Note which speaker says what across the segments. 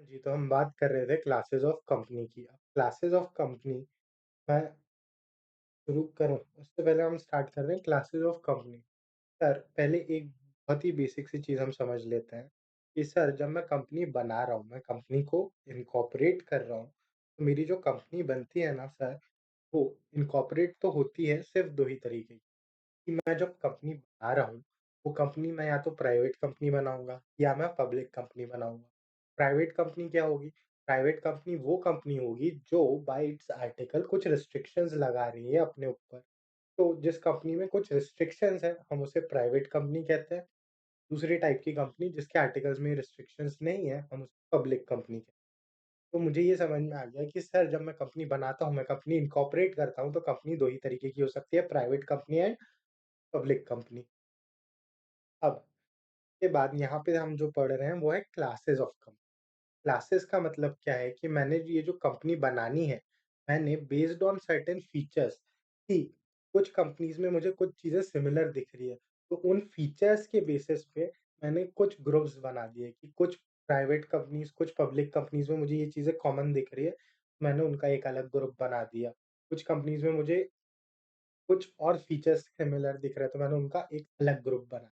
Speaker 1: जी, तो हम बात कर रहे थे क्लासेस ऑफ कंपनी की। अब क्लासेस ऑफ कंपनी मैं शुरू करूँ, उससे पहले हम स्टार्ट कर रहे हैं क्लासेस ऑफ कंपनी। सर, पहले एक बहुत ही बेसिक सी चीज़ हम समझ लेते हैं कि सर जब मैं कंपनी बना रहा हूँ, मैं कंपनी को इनकॉर्पोरेट कर रहा हूँ, तो मेरी जो कंपनी बनती है ना सर, वो इनकॉर्पोरेट तो होती है सिर्फ़ 2 ही तरीके की। कि मैं जब कंपनी बना रहा हूँ, वो कंपनी मैं या तो प्राइवेट कंपनी बनाऊँगा या मैं पब्लिक कंपनी बनाऊँगा। प्राइवेट कंपनी क्या होगी? प्राइवेट कंपनी वो कंपनी होगी जो बाय इट्स आर्टिकल कुछ रिस्ट्रिक्शंस लगा रही है अपने ऊपर। तो जिस कंपनी में कुछ रिस्ट्रिक्शंस हैं, हम उसे प्राइवेट कंपनी कहते हैं। दूसरी टाइप की कंपनी जिसके आर्टिकल्स में रिस्ट्रिक्शंस नहीं है, हम उसे पब्लिक कंपनी कहते हैं। तो मुझे ये समझ में आ गया कि सर जब मैं कंपनी बनाता हूँ, मैं कंपनी इनकॉर्पोरेट करता हूँ, तो कंपनी 2 ही तरीके की हो सकती है, private company and public company. अब के बाद यहाँ पे हम जो पढ़ रहे हैं वो है क्लासेस ऑफ कंपनी। क्लासेस का मतलब क्या है कि मैंने ये जो कंपनी बनानी है, मैंने बेस्ड ऑन सर्टेन फीचर्स कि कुछ कंपनीज़ में मुझे कुछ चीज़ें सिमिलर दिख रही है, तो उन फीचर्स के बेसिस पे मैंने कुछ ग्रुप्स बना दिए कि कुछ प्राइवेट कंपनीज़, कुछ पब्लिक कंपनीज़ में मुझे ये चीज़ें कॉमन दिख रही है, मैंने उनका एक अलग ग्रुप बना दिया। कुछ कंपनीज़ में मुझे कुछ और फीचर्स सिमिलर दिख रहे हैं, तो मैंने उनका एक अलग ग्रुप बनाया।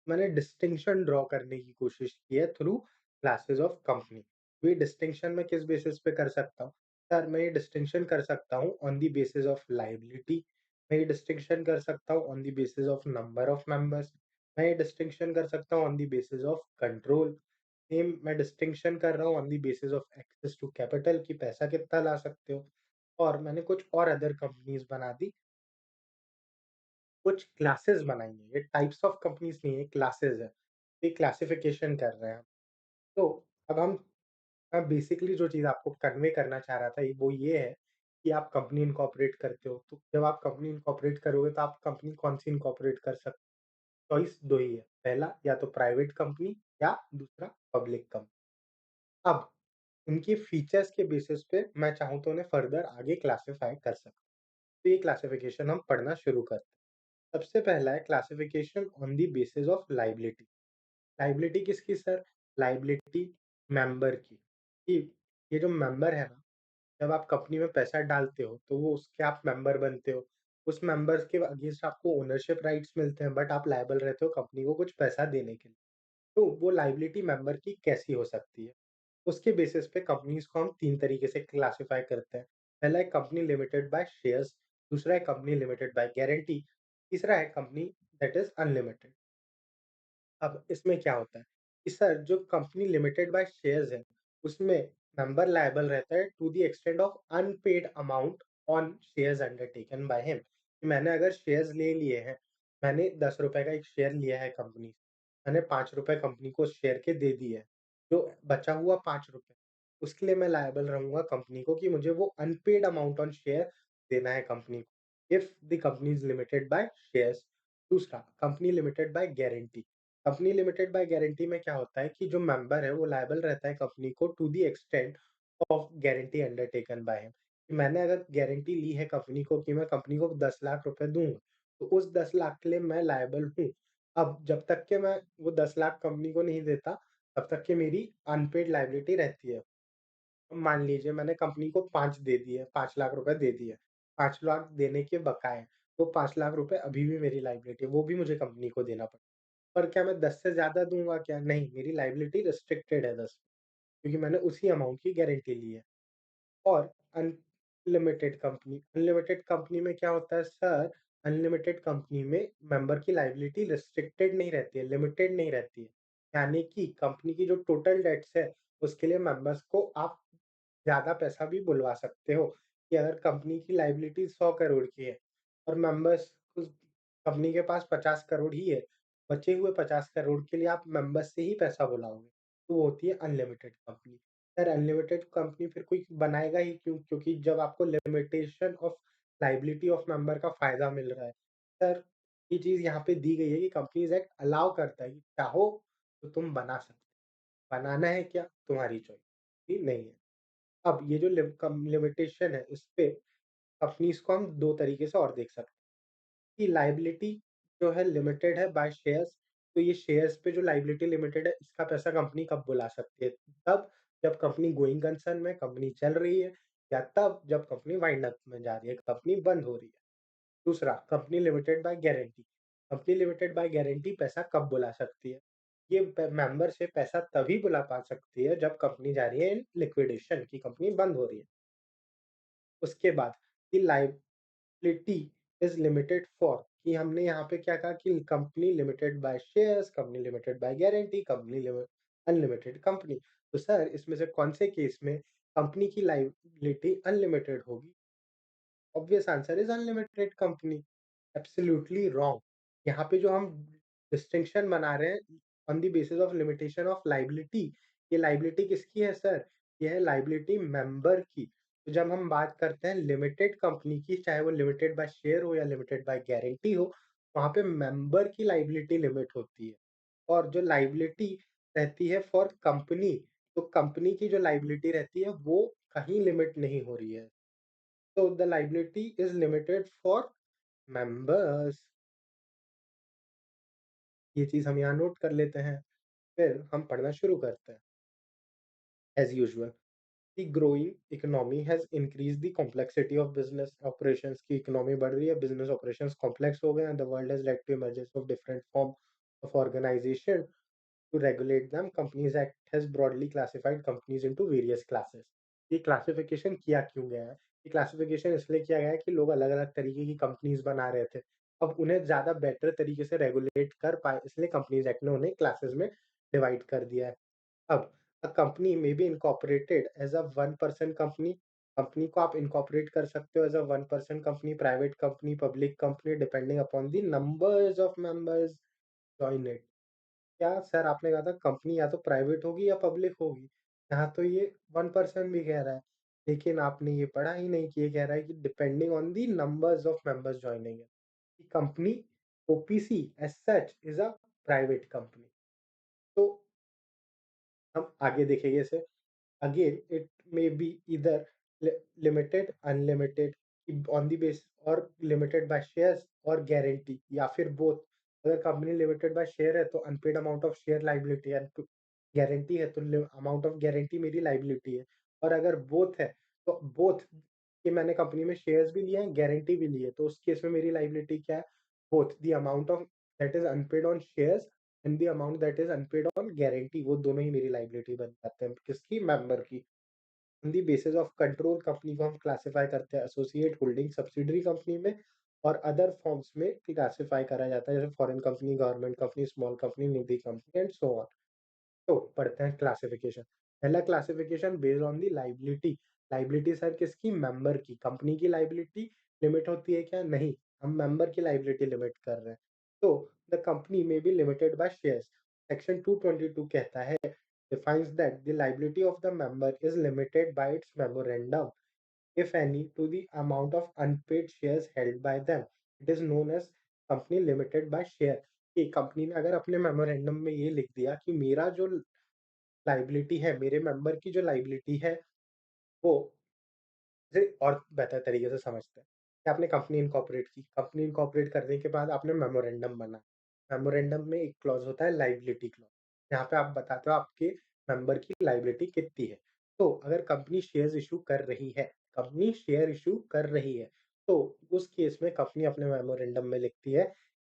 Speaker 1: मैंने डिस्टिंक्शन ड्रॉ करने की कोशिश की है थ्रू क्लासेस ऑफ कंपनी। ये डिस्टिंक्शन मैं किस बेसिस पे कर सकता हूँ? सर मैं ये डिस्टिंक्शन कर सकता हूँ on the basis of liability, मैं ये डिस्टिंक्शन कर सकता हूँ on the basis of number of members, मैं ये डिस्टिंक्शन कर सकता हूँ on the basis of control. Same मैं डिस्टिंक्शन कर रहा हूँ on the basis of access to capital कि पैसा कितना ला सकते हो। और मैंने कुछ और अदर कंपनीज़ बना दी, कुछ क्लासेस बनाई हैं। ये टाइप्स ऑफ कंपनीज़ नहीं है, क्लासेस है। ये क्लासिफिकेशन कर रहे हैं हम। तो अब हम मैं बेसिकली जो चीज़ आपको कन्वे करना चाह रहा था, वो ये है कि आप कंपनी इनकॉर्पोरेट करते हो, तो जब आप कंपनी इनकॉर्पोरेट करोगे तो आप कंपनी कौन-सी इनकॉर्पोरेट कर सकते हो? चॉइस 2 ही है, पहला या तो प्राइवेट कंपनी या दूसरा पब्लिक कंपनी। अब उनके फीचर्स के बेसिस पे मैं चाहूँ तो उन्हें फर्दर आगे क्लासिफाई कर सकता हूँ। तो ये क्लासिफिकेशन हम पढ़ना शुरू करते हैं। सबसे पहला है classification on the basis of liability. Liability किसकी सर? लायबिलिटी मेंबर की। कि ये जो मेंबर है ना, जब आप कंपनी में पैसा डालते हो, तो वो उसके आप मेंबर बनते हो। उस मेंबर्स के अगेंस्ट आपको ओनरशिप राइट्स मिलते हैं, बट आप लायबल रहते हो कंपनी को कुछ पैसा देने के लिए। तो वो लायबिलिटी मेंबर की कैसी हो सकती है? उसके बेसिस पे कंपनीज़ को हम 3 तरीके से क्लासिफाई करते हैं। पहला है कंपनी लिमिटेड बाय शेयर्स, दूसरा है कंपनी लिमिटेड बाय गारंटी, तीसरा है कंपनी दैट इज़ अनलिमिटेड। अब इसमें क्या होता है कि सर जो कंपनी लिमिटेड बाय शेयर्स है, उसमें मेंबर लायबल रहता है to the extent of unpaid amount on shares undertaken by him. कि मैंने अगर शेयर्स ले लिए हैं, मैंने ₹10 का एक शेयर लिया है कंपनी से, मैंने ₹5 कंपनी को शेयर के दे दिए हैं। जो बचा हुआ ₹5 उसके लिए मैं लायबल रहूँगा कंपनी को कि मुझे वो अनपेड अमाउंट ऑन शेयर देना है कंपनी को, if the company is limited by shares. दूसरा, company limited by guarantee. Company limited by guarantee में क्या होता है कि जो मेंबर है वो लायबल रहता है कंपनी को to the extent of guarantee undertaken by him. कि मैंने अगर गारंटी ली है कंपनी को कि मैं कंपनी को 10 लाख रुपए दूँगा, तो उस 10 लाख के लिए मैं लायबल हूँ। अब जब तक के मैं वो 10 लाख कंपनी को नहीं देता, तब तक के मेरी अनपेड लायबिलिटी रहती है। मान लीजिए मैंने कंपनी को 5 दे दिए, 5 लाख रुपए दे दिए। 5 लाख देने के बकाए, तो 5 लाख रुपए अभी भी मेरी लायबिलिटी है, वो भी मुझे कंपनी को देना पड़ेगा। पर क्या मैं 10 से ज़्यादा दूँगा क्या? नहीं, मेरी लायबिलिटी रिस्ट्रिक्टेड है 10, क्योंकि मैंने उसी अमाउंट की गारंटी ली है। और अनलिमिटेड कंपनी में क्या होता है सर, अनलिमिटेड कंपनी में मेंबर की लायबिलिटी रिस्ट्रिक्टेड नहीं रहती है, लिमिटेड नहीं रहती है। यानी कि कंपनी की जो टोटल डेट्स है, उसके लिए मेंबर्स को आप ज़्यादा पैसा भी बुलवा सकते हो, कि अगर कंपनी की लायबिलिटी 100 करोड़ की है और मेंबर्स उस कंपनी के पास 50 करोड़ ही है, बचे हुए 50 करोड़ के लिए आप मेंबर्स से ही पैसा बुलाओगे, तो वो होती है अनलिमिटेड कंपनी। यार अनलिमिटेड कंपनी फिर कोई बनाएगा ही क्यों? क्योंकि जब आपको limitation of liability of member का फ़ायदा मिल रहा है। सर, ये चीज़ यहाँ पे दी गई है कि कंपनीज़ एक्ट अलाउ करता है कि चाहो तो तुम बना सकते हो। बनाना है क्या? तुम्हारी चॉइस, ये नहीं है। अब ये जो लिमिटेशन है, इसपे कंपनीज़ को हम 2 तरीके से और देख सकते हैं कि लायबिलिटी जो है लिमिटेड है बाय शेयर्स, तो ये शेयर्स पे जो लायबिलिटी लिमिटेड है, इसका पैसा कंपनी कब बुला सकती है? तब जब कंपनी गोइंग कंसर्न में कंपनी चल रही है या तब जब कंपनी वाइंड अप में जा रही है, कंपनी बंद हो रही है। दूसरा, company limited by guarantee. Company limited by guarantee पैसा कब बुला सकती है? ये मेंबर से पैसा तभी बुला पा सकती है जब कंपनी जा रही है इन लिक्विडेशन की कंपनी बंद हो रही है। उसके बाद the liability is limited for कि हमने यहाँ पे क्या कहा कि company limited by shares, company limited by guarantee, company unlimited company. तो सर इसमें से कौन से केस में कंपनी की लायबिलिटी अनलिमिटेड होगी? Obvious answer is unlimited company. Absolutely wrong. यहाँ पे जो हम डिस्टिंक्शन बना रहे हैं on the basis of limitation of liability, ये लायबिलिटी किसकी है सर? ये है लायबिलिटी मेंबर की। तो जब हम बात करते हैं लिमिटेड कंपनी की, चाहे वो लिमिटेड बाय शेयर हो या लिमिटेड बाय गारंटी हो, वहाँ पे मेंबर की लायबिलिटी लिमिट होती है। और जो लायबिलिटी रहती है फॉर कंपनी, तो कंपनी की जो लायबिलिटी रहती है वो कहीं लिमिट नहीं हो रही है। तो the liability is limited for members. ये चीज़ हम यहाँ नोट कर लेते हैं, फिर हम पढ़ना शुरू करते हैं। As usual, the growing economy has increased the complexity of business operations की इकोनॉमी बढ़ रही है, बिज़नेस ऑपरेशंस कॉम्प्लेक्स हो गए हैं, the world has led to emergence of different form of organisation to regulate them. Companies act has broadly classified companies into various classes. ये classification किया क्यों गया है? ये क्लासिफिकेशन इसलिए किया गया है कि लोग अलग-अलग तरीके की कंपनीज़ बना रहे थे। अब उन्हें ज़्यादा बेटर तरीके से रेगुलेट कर पाएँ, इसलिए कंपनीज़ एक्ट ने उन्हें क्लासेस में डिवाइड कर दिया है। अब a company may be incorporated as a one person company. Company को आप इनकॉर्पोरेट कर सकते हो as a one person company, private company, public company depending upon the numbers of members join it. क्या सर आपने कहा था कंपनी या तो प्राइवेट होगी या पब्लिक होगी। यहाँ तो ये वन पर्सन भी कह रहा है। लेकिन आपने ये पढ़ा ही नहीं कि ये कह रहा है कि depending on the numbers of members joining it. कि company OPC as such is a private company. तो हम आगे देखेंगे इसे। Again, it may be either limited, unlimited on the base or limited by shares or guarantee या फिर both। अगर company limited bye share है तो unpaid amount of share liability है, गारंटी है तो अमाउंट ऑफ गारंटी मेरी लायबिलिटी है। और अगर बोथ है तो बोथ कि मैंने कंपनी में शेयर्स भी लिए हैं, गारंटी भी ली है, तो उस केस में मेरी लायबिलिटी क्या है? Both the amount of that is unpaid on shares and the amount that is unpaid on guarantee, वो दोनों ही मेरी लायबिलिटी बन जाते हैं। किसकी? मेंबर की। On the basis of control company को हम क्लासिफाई करते हैं एसोसिएट, होल्डिंग, सब्सिडरी कंपनी में, और अदर फॉर्म्स में क्लासिफाई करा जाता है जैसे foreign company, government company, small company, निजी कंपनी एंड सो ऑन। तो पढ़ते हैं क्लासिफिकेशन। पहला classification based on the liability. Liability sir किसकी? मेंबर की। कंपनी की लायबिलिटी लिमिट होती है क्या? नहीं, हम मेंबर की लायबिलिटी लिमिट कर रहे हैं। तो the company may be limited by shares. Section 222 कहता है, defines that the liability of the member is limited by its memorandum if any to the amount of unpaid shares held by them. It is known as company limited bye share. कि company ने अगर अपने memorandum में ये लिख दिया कि मेरा जो लायबिलिटी है, मेरे मेंबर की जो लायबिलिटी है, वो इसे और बेहतर तरीके से समझते हैं कि आपने कंपनी इनकॉर्पोरेट की। कंपनी इनकॉर्पोरेट करने के बाद आपने मेमोरेंडम बनाया। मेमोरेंडम में एक क्लॉज़ होता है लायबिलिटी क्लॉज़। यहाँ पे आप बताते हो आपके मेंबर की लायबिलिटी कितनी है। तो अगर कंपनी शेयर्स इश्यू कर रही है, कंपनी शेयर इश्यू कर रही है, तो उस केस में कंपनी अपने मेमोरेंडम में लिखती है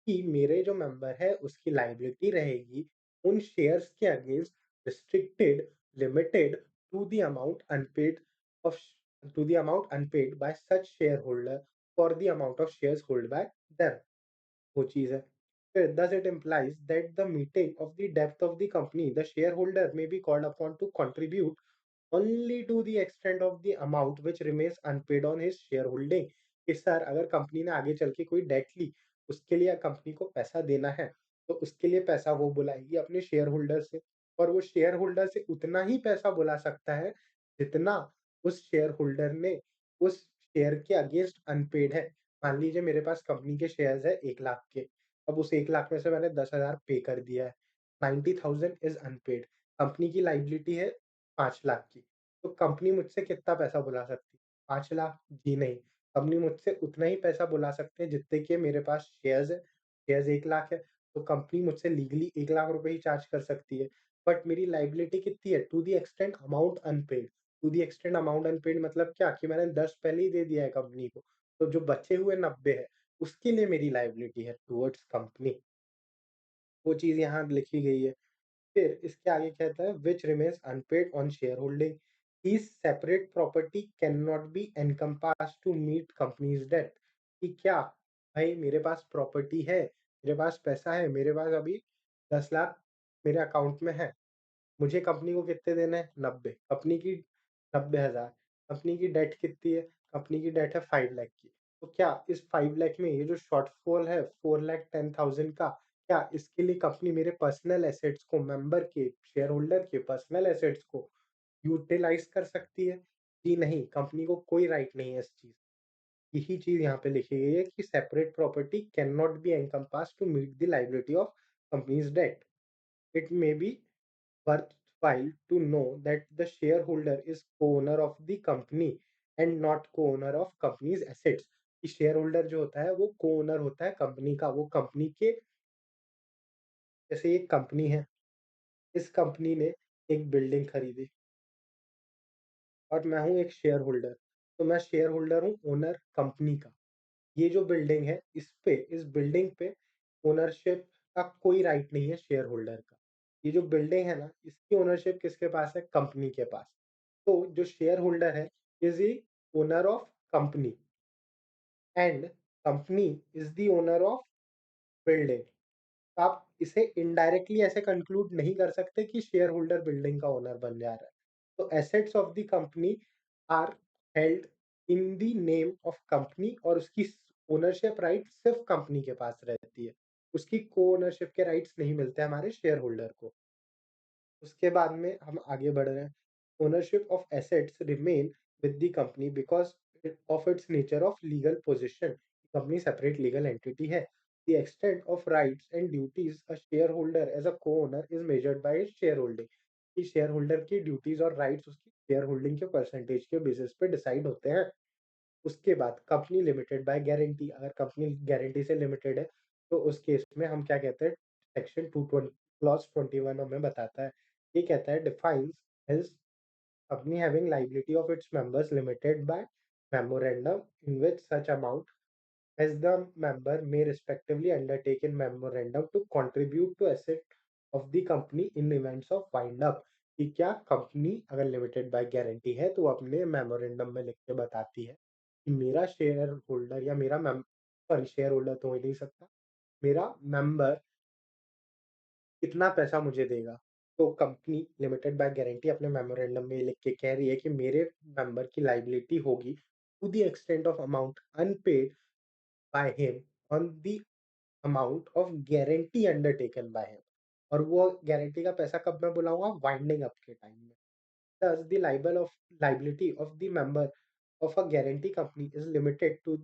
Speaker 1: कि मेरे जो मेंबर है उसकी लायबिलिटी रहेगी उन शेयर्स के against restricted, limited to the amount unpaid of to the amount unpaid by such shareholder for the amount of shares held by them। वो चीज़ है। फिर thus it implies that the meeting of the debt of the company, the shareholder may be called upon to contribute only to the extent of the amount which remains unpaid on his shareholding। कि sir अगर company ने आगे चल के कोई date ली, उसके लिए company को पैसा देना है, तो उसके लिए पैसा वो बुलाएगी अपने शेयर होल्डर से, और वो शेयर होल्डर से उतना ही पैसा बुला सकता है जितना उस शेयर होल्डर ने उस शेयर के अगेंस्ट अनपेड है। मान लीजिए मेरे पास कंपनी के शेयर्स है 1 लाख के, अब उस 1 लाख में से मैंने 10,000 पे कर दिया है, 90,000 इज़ अनपेड। कंपनी की लायबिलिटी है 5 लाख की, तो कंपनी मुझसे कितना पैसा बुला सकती है? 5 लाख? जी नहीं, कंपनी मुझसे उतना ही पैसा बुला सकते हैं जितने के मेरे पास शेयर्स है। शेयर्स 1 लाख है, तो कंपनी मुझसे लीगली 1 लाख रुपए ही चार्ज कर सकती है। बट मेरी लायबिलिटी कितनी है? To the extent amount unpaid. To the extent amount unpaid मतलब क्या? कि मैंने 10 पहले ही दे दिया है कंपनी को, तो जो बचे हुए 90 है, उसके लिए मेरी लायबिलिटी है टुवर्ड्स कंपनी। वो चीज़ यहाँ लिखी गई है। फिर इसके आगे कहता है which remains unpaid on share holding is separate property can not be encompassed to meet companies debt. कि क्या भाई मेरे पास प्रॉपर्टी है, मेरे पास पैसा है, मेरे पास अभी 10 लाख मेरे अकाउंट में है। मुझे कंपनी को कितने देने हैं? 90। कंपनी की 90,000। कंपनी की डेट कितनी है? कंपनी की डेट है 5 लाख की। तो क्या इस 5 लाख में ये जो शॉर्टफॉल है 4,10,000 का, क्या इसके लिए कंपनी मेरे पर्सनल एसेट्स को, मेंबर के, शेयर होल्डर के पर्सनल एसेट्स को यूटिलाइज़ कर सकती है? जी नहीं, कंपनी को कोई राइट नहीं है इस चीज़। यही चीज़ यहाँ पे लिखी गई है कि separate property can not be encompassed to meet the liability of companies debt. It may be worthwhile to know that the shareholder is co-owner of the company and not co-owner of company's assets। कि share holder जो होता है वो को-ओनर होता है company का, वो company के, जैसे एक कंपनी है, इस कंपनी ने एक बिल्डिंग खरीदी और मैं हूँ एक शेयर होल्डर, तो मैं शेयर होल्डर हूँ ओनर कंपनी का। ये जो बिल्डिंग है इस बिल्डिंग पे ओनरशिप का कोई राइट नहीं है शेयर होल्डर का। ये जो बिल्डिंग है ना, इसकी ओनरशिप किसके पास है? कंपनी के पास। तो जो शेयर होल्डर है is the owner of company and company is the owner of building. आप इसे इनडायरेक्टली ऐसे कंक्लूड नहीं कर सकते कि शेयर होल्डर बिल्डिंग का ओनर बन जा रहा है। तो assets of the company are held in the name of company और उसकी ओनरशिप राइट सिर्फ कंपनी के पास रहती है। उसकी को-ओनरशिप के राइट्स नहीं मिलते हमारे शेयर होल्डर को। उसके बाद में हम आगे बढ़ रहे हैं। Ownership of assets remain with the company because of its nature of legal position. Company separate legal entity है। The extent of rights and duties a share holder as a co-owner is measured by his share holding. कि share holder की duties और rights उसकी share holding के percentage के basis पे decide होते हैं। उसके बाद कंपनी लिमिटेड बाय गारंटी, अगर कंपनी गारंटी से लिमिटेड है, तो उस केस में हम क्या कहते हैं? सेक्शन 220 क्लॉज़ 21 हमें बताता है। ये कहता है defines his company having liability of its members limited by memorandum in which such amount as the member may respectively undertake in memorandum to contribute to asset of the company in events of wind up। कि क्या company अगर limited by guarantee है तो वो अपने memorandum में लिख के बताती है कि मेरा शेयर होल्डर या मेरा सॉरी शेयर होल्डर तो हो ही नहीं सकता, मेरा मेंबर कितना पैसा मुझे देगा। तो कंपनी लिमिटेड बाय गारंटी अपने मेमोरेंडम में लिख के कह रही है कि मेरे मेंबर की लायबिलिटी होगी to the extent of amount unpaid by him on the amount of guarantee undertaken by him. और वो गारंटी का पैसा कब मैं बुलाऊँगा? वाइंडिंग अप के टाइम में। Thus, the liability of the member of a guarantee company is limited to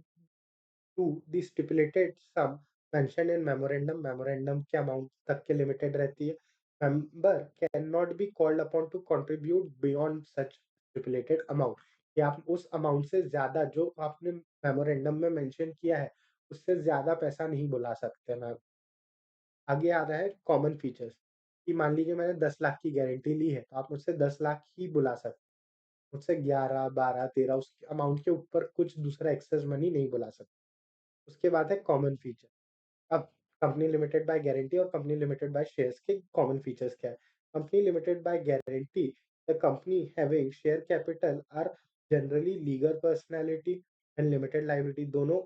Speaker 1: the stipulated sum mentioned in memorandum। Memorandum के अमाउंट तक के लिमिटेड रहती है। Member can not be called upon two contribute beyond such stipulated amount. कि आप उस amount से ज़्यादा जो आपने मेमोरेंडम में मेंशन किया है, उससे ज़्यादा पैसा नहीं बुला सकते मैम। आगे आ रहा है कॉमन फीचर्स। कि मान लीजिए मैंने 10 लाख की गारंटी ली है, तो आप मुझसे 10 लाख ही बुला सकते, मुझसे 11, 12, 13 उस अमाउंट के ऊपर कुछ दूसरा एक्सेस मनी नहीं बुला सकते। उसके बाद है कॉमन फीचर। अब कंपनी लिमिटेड बाय गारंटी और कंपनी लिमिटेड बाय शेयर्स के कॉमन फीचर्स क्या है? Company limited by guarantee, the company having share capital are generally legal personality and limited liability. दोनों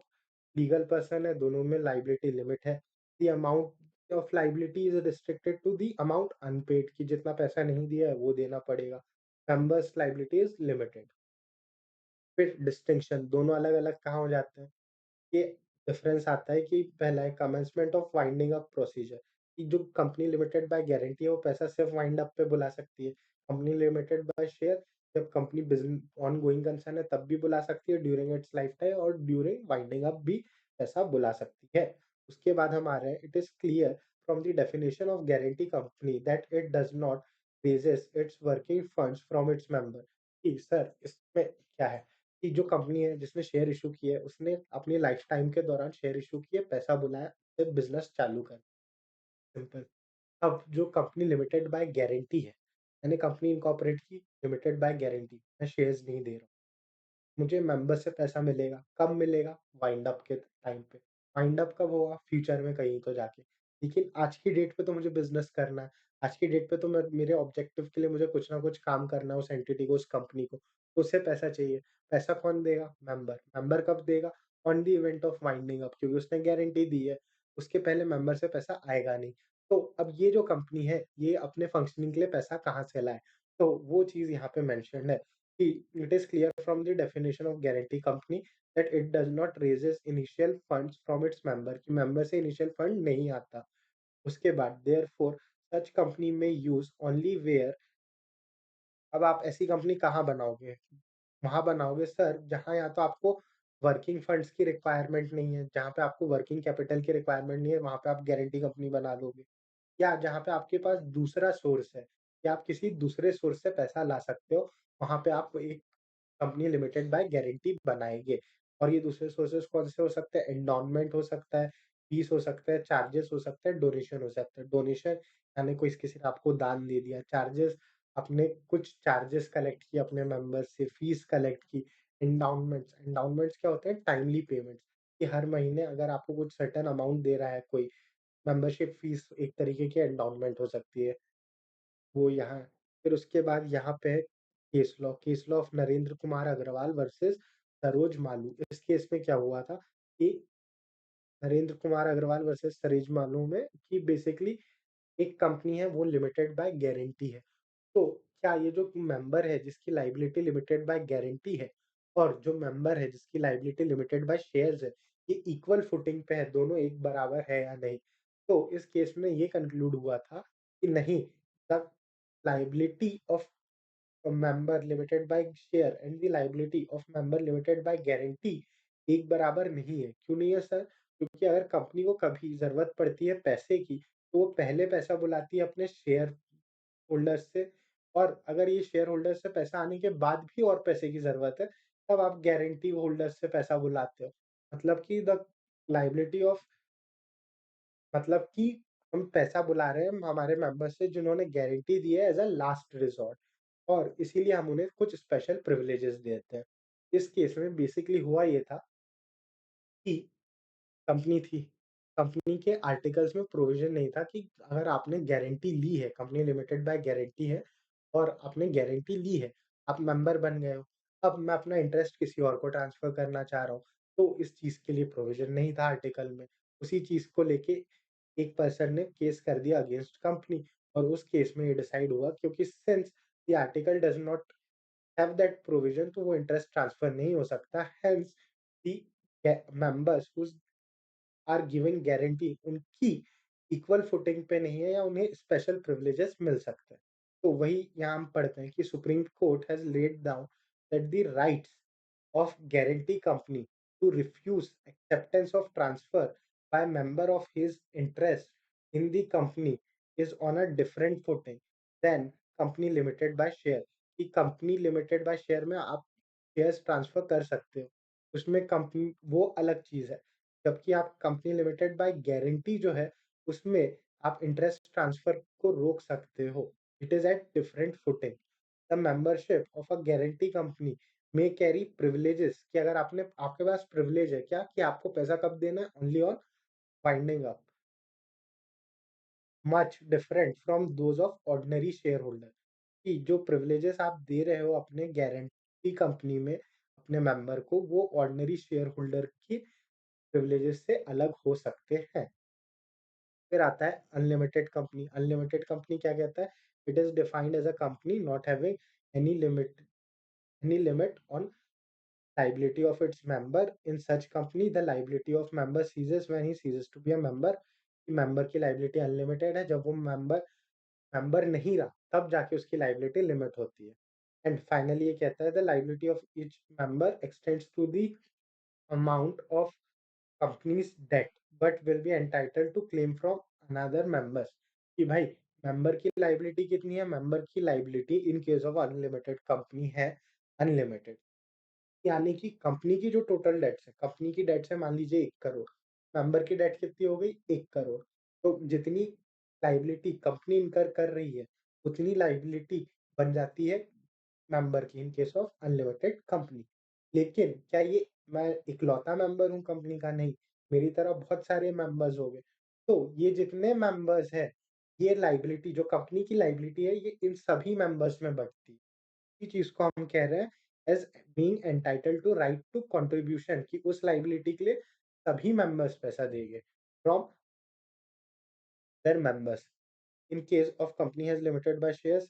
Speaker 1: लीगल पर्सन है, दोनों में लायबिलिटी लिमिट है। The amount of liability is restricted to the amount unpaid. कि जितना पैसा नहीं दिया है वो देना पड़ेगा। Members liability is limited. फिर डिस्टिंक्शन दोनों अलग-अलग कहाँ हो जाते हैं? ये डिफरेंस आता है कि पहला है commencement of winding up procedure. कि जो कंपनी लिमिटेड बाय गारंटी है वो पैसा सिर्फ वाइंड अप पे बुला सकती है। कंपनी लिमिटेड बाय शेयर जब कंपनी बिज़नेस ऑनगोइंग कंसर्न है तब भी बुला सकती है ड्यूरिंग इट्स लाइफ टाइम और ड्यूरिंग वाइंडिंग अप भी पैसा बुला सकती है। उसके बाद हम आ रहे हैं it is clear from the definition of guarantee company that it does not raises it's working funds from its member. कि सर इसमें क्या है? कि जो कंपनी है जिसने शेयर इश्यू किए, उसने अपनी लाइफ टाइम के दौरान शेयर इश्यू किए, पैसा बुलाया, फिर बिज़नेस चालू कर सिंपल। अब जो कंपनी लिमिटेड बाय गारंटी है, मैंने कंपनी इनकॉर्पोरेट की लिमिटेड बाय गारंटी, मैं शेयर्स नहीं दे रहा हूँ। मुझे मेंबर से पैसा मिलेगा, कब मिलेगा? वाइंड अप के टाइम पे। वाइंड अप कब होगा? फ्यूचर में कहीं तो जाके। लेकिन आज की डेट पे तो मुझे बिज़नेस करना है। आज की डेट पे तो मैं मेरे ऑब्जेक्टिव के लिए मुझे कुछ ना कुछ काम करना है उस एंटिटी को, उस कंपनी को। तो उसे पैसा चाहिए। पैसा कौन देगा? मेंबर। मेंबर कब देगा? On the event of winding up, क्योंकि उसने गारंटी दी है। उसके पहले मेंबर से पैसा आएगा नहीं। तो अब ये जो कंपनी है, ये अपने फंक्शनिंग के लिए पैसा कहाँ से लाए? तो वो चीज़ यहाँ पे मेंशन्ड है कि it is clear from the definition of guarantee company that it does not raises initial funds from its member, कि मेंबर से इनिशियल फंड नहीं आता। उसके बाद देयरफॉर सच कंपनी में यूज़ ओनली वेयर, अब आप ऐसी कंपनी कहाँ बनाओगे? वहाँ बनाओगे सर जहाँ या तो आपको वर्किंग फंड्स की रिक्वायरमेंट नहीं है, जहाँ पे आपको वर्किंग कैपिटल की रिक्वायरमेंट नहीं है, वहाँ पे आप गारंटी कंपनी बना दोगे। या जहाँ पे आपके पास दूसरा सोर्स है, कि आप किसी दूसरे सोर्स से पैसा ला सकते हो, वहाँ पे आप एक कंपनी लिमिटेड बाय गारंटी बनाएँगे। और ये दूसरे सोर्सेज़ कौन से हो सकते हैं? एंडोवमेंट हो सकता है, फीस हो सकता है, चार्जेस हो सकते हैं, डोनेशन हो सकता है। डोनेशन यानी कोई किसी ने आपको दान दे दिया, चार्जेस आपने कुछ चार्जेस कलेक्ट किए अपने मेंबर्स से, फीस कलेक्ट की। एंडाउनमेंट्स, एंडाउनमेंट्स क्या होते हैं? टाइमली पेमेंट्स, कि हर महीने अगर आपको कुछ सर्टेन अमाउंट दे रहा है कोई, मेंबरशिप फीस एक तरीके की एंडाउनमेंट हो सकती है। वो यहाँ फिर उसके बाद यहाँ पे है case law of Narendra Kumar Agrawal versus Saroj Malu. इस केस में क्या हुआ था कि नरेंद्र कुमार अग्रवाल वर्सेस सरोज मालू में कि बेसिकली एक कंपनी है वो लिमिटेड बाय गारंटी है। तो क्या ये जो मेंबर है जिसकी लायबिलिटी लिमिटेड बाय गारंटी है और जो मेंबर है जिसकी लायबिलिटी लिमिटेड बाय शेयर्स है, ये इक्वल फुटिंग पे है, दोनों एक बराबर है या नहीं? तो इस केस में ये कंक्लूड हुआ था कि नहीं, the liability of a member limited by share and the liability of member limited by guarantee एक बराबर नहीं है। क्यों नहीं है सर? क्योंकि अगर कंपनी को कभी ज़रूरत पड़ती है पैसे की, तो वो पहले पैसा बुलाती है अपने शेयर होल्डर्स से, और अगर ये शेयर होल्डर्स से पैसा आने के बाद भी और पैसे की ज़रूरत है, तब आप गारंटी होल्डर्स से पैसा बुलाते हो। मतलब कि द लायबिलिटी ऑफ, मतलब कि हम पैसा बुला रहे हैं हमारे मेंबर्स से जिन्होंने गारंटी दी है एज़ अ लास्ट रिसॉर्ट, और इसीलिए हम उन्हें कुछ स्पेशल प्रिविलेजेस देते हैं। इस केस में बेसिकली हुआ ये था कि कंपनी थी, कंपनी के आर्टिकल्स में प्रोविज़न नहीं था कि अगर आपने गारंटी ली है, कंपनी लिमिटेड बाय गारंटी है और आपने गारंटी ली है, आप मेंबर बन गए हो, अब मैं अपना इंटरेस्ट किसी और को ट्रांसफ़र करना चाह रहा हूँ, तो इस चीज़ के लिए प्रोविज़न नहीं था आर्टिकल में। उसी चीज़ को लेके एक पर्सन ने केस कर दिया अगेंस्ट कंपनी, और उस केस में ये डिसाइड हुआ क्योंकि since the article does not have that provision, तो वो इंटरेस्ट ट्रांसफ़र नहीं हो सकता, hence the members whose are giving guarantee उनकी इक्वल फुटिंग पे नहीं है या उन्हें स्पेशल प्रिविलेजेस मिल सकते हैं। तो वही यहाँ हम पढ़ते हैं कि supreme court has laid down that the rights of guarantee company to refuse acceptance of transfer by member of his interest in the company is on a different footing than company limited by share, कि company limited bye share में आप shares transfer कर सकते हो, उसमें company वो अलग चीज़ है, जबकि आप कंपनी लिमिटेड बाय गारंटी जो है उसमें आप इंटरेस्ट ट्रांसफर को रोक सकते हो। It is at different footing. The membership of a guarantee company may carry privileges, कि अगर आपने आपके पास प्रिविलेज है क्या कि आपको पैसा कब देना है? Only on winding up, much different from those of ordinary share holder, कि जो प्रिविलेजेस आप दे रहे हो अपने गारंटी कंपनी में अपने मेंबर को, वो ऑर्डिनरी शेयर होल्डर की प्रिविलेजेस से अलग हो सकते हैं। फिर आता है अनलिमिटेड कंपनी। अनलिमिटेड कंपनी क्या कहता है? It is defined as a company not having any limit, any limit on liability of its member. In such company, the liability of member ceases when he ceases to be a member. Member की liability unlimited है, जब वो member member नहीं रहा तब जाके उसकी liability limit होती है। एंड फाइनली ये कहता है the liability of each member extends to the amount of company's debt but will be entitled to claim from another members, कि भाई मेंबर की लायबिलिटी कितनी है? मेंबर की liability in case of unlimited company है अनलिमिटेड। यानी कि company की जो टोटल डेट्स है, कंपनी की डेट्स है मान लीजिए 1 करोड़, मेंबर की डेट कितनी हो गई? 1 करोड़। तो जितनी लायबिलिटी कंपनी इनकर कर रही है, उतनी लायबिलिटी बन जाती है मेंबर की इन केस ऑफ अनलिमिटेड कंपनी। लेकिन क्या ये मैं इकलौता मेंबर हूँ कंपनी का? नहीं, मेरी तरह बहुत सारे मेंबर्स हो गए। तो ये जितने मेंबर्स हैं, ये लायबिलिटी जो कंपनी की लायबिलिटी है, ये इन सभी मेंबर्स में बँटती है। इसी चीज़ को हम कह रहे हैं as being entitled to right to contribution कि उस लायबिलिटी के लिए सभी मेंबर्स पैसा देंगे from their members. In case of company has limited by shares.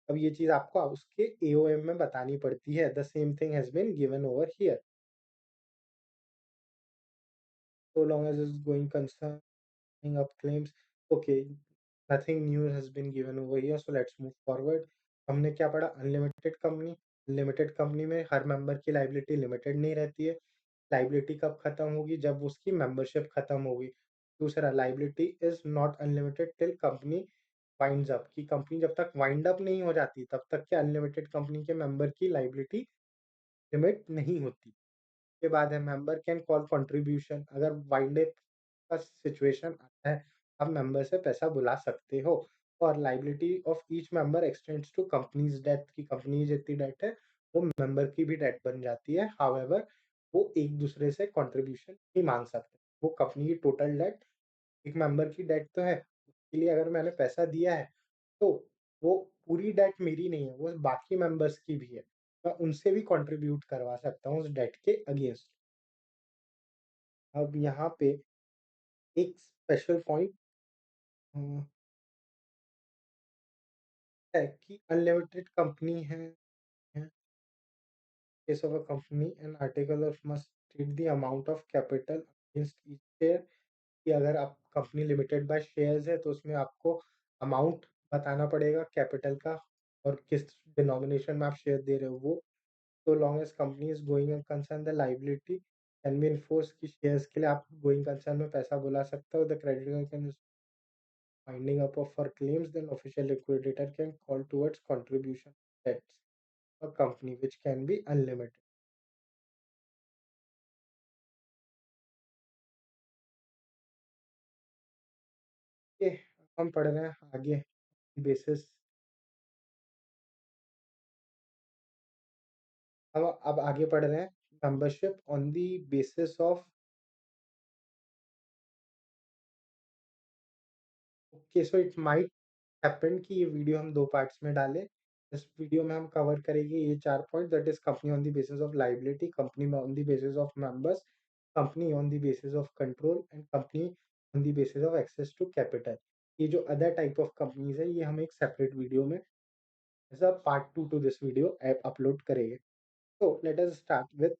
Speaker 1: अब ये चीज़ आपको उसके एओएम में बतानी पड़ती है। The same thing has been given over here. So long as it's going concerning up claims. Okay, nothing new has been given over here, so let's move forward. हमने क्या पढ़ा? Unlimited company. लिमिटेड कंपनी में हर member की liability limited नहीं रहती है। Liability कब खत्म होगी? जब उसकी मेंबरशिप खत्म होगी। दूसरा, liability is not unlimited till company winds up कि कंपनी जब तक वाइंड अप नहीं हो जाती, तब तक के अनलिमिटेड कंपनी के मेंबर की लायबिलिटी लिमिट नहीं होती। के बाद है मेंबर कैन कॉल कंट्रीब्यूशन। अगर वाइंड अप का सिचुएशन आता है, आप मेंबर से पैसा बुला सकते हो। और liability of each member extends to company's debt कि कंपनी जितनी डेट है, वो मेंबर की भी डेट बन जाती है। हाउएवर वो एक-दूसरे से कंट्रीब्यूशन नहीं माँग सकते। वो कंपनी की टोटल डेट एक मेंबर की डेट तो है, उसके लिए अगर मैंने पैसा दिया है, तो वो पूरी डेट मेरी नहीं है, वो बाकी मेंबर्स की भी है। मैं उनसे भी कंट्रीब्यूट करवा सकता हूँ उस डेट के अगेंस्ट। अब यहाँ पे एक स्पेशल पॉइंट अ, है कि अनलिमिटेड कंपनी है case of a company an article of must treat the amount of capital against each share कि अगर आप कंपनी लिमिटेड बाय शेयर्स है, तो उसमें आपको अमाउंट बताना पड़ेगा कैपिटल का और किस डिनोमिनेशन में आप शेयर दे रहे हो वो। So long as company is going concern the liability can be enforced कि शेयर्स के लिए आप गोइंग कंसर्न में पैसा बुला सकते हो। The creditor can winding up of for claims, then official liquidator can call towards contribution debts a company which can be unlimited. ये हम पढ़ रहे हैं आगे बेसिस। अब आगे पढ़ रहे हैं membership on the basis of. Okay, so it might happen कि ये वीडियो हम 2 पार्ट्स में डालें। इस वीडियो में हम कवर करेंगे ये 4 point that is company on the basis of liability, company on the basis of members, company on the basis of control and company on the basis of access to capital. ये जो other type of companies है, ये हम एक separate video में as a part 2 to this video upload करेंगे। तो let us start with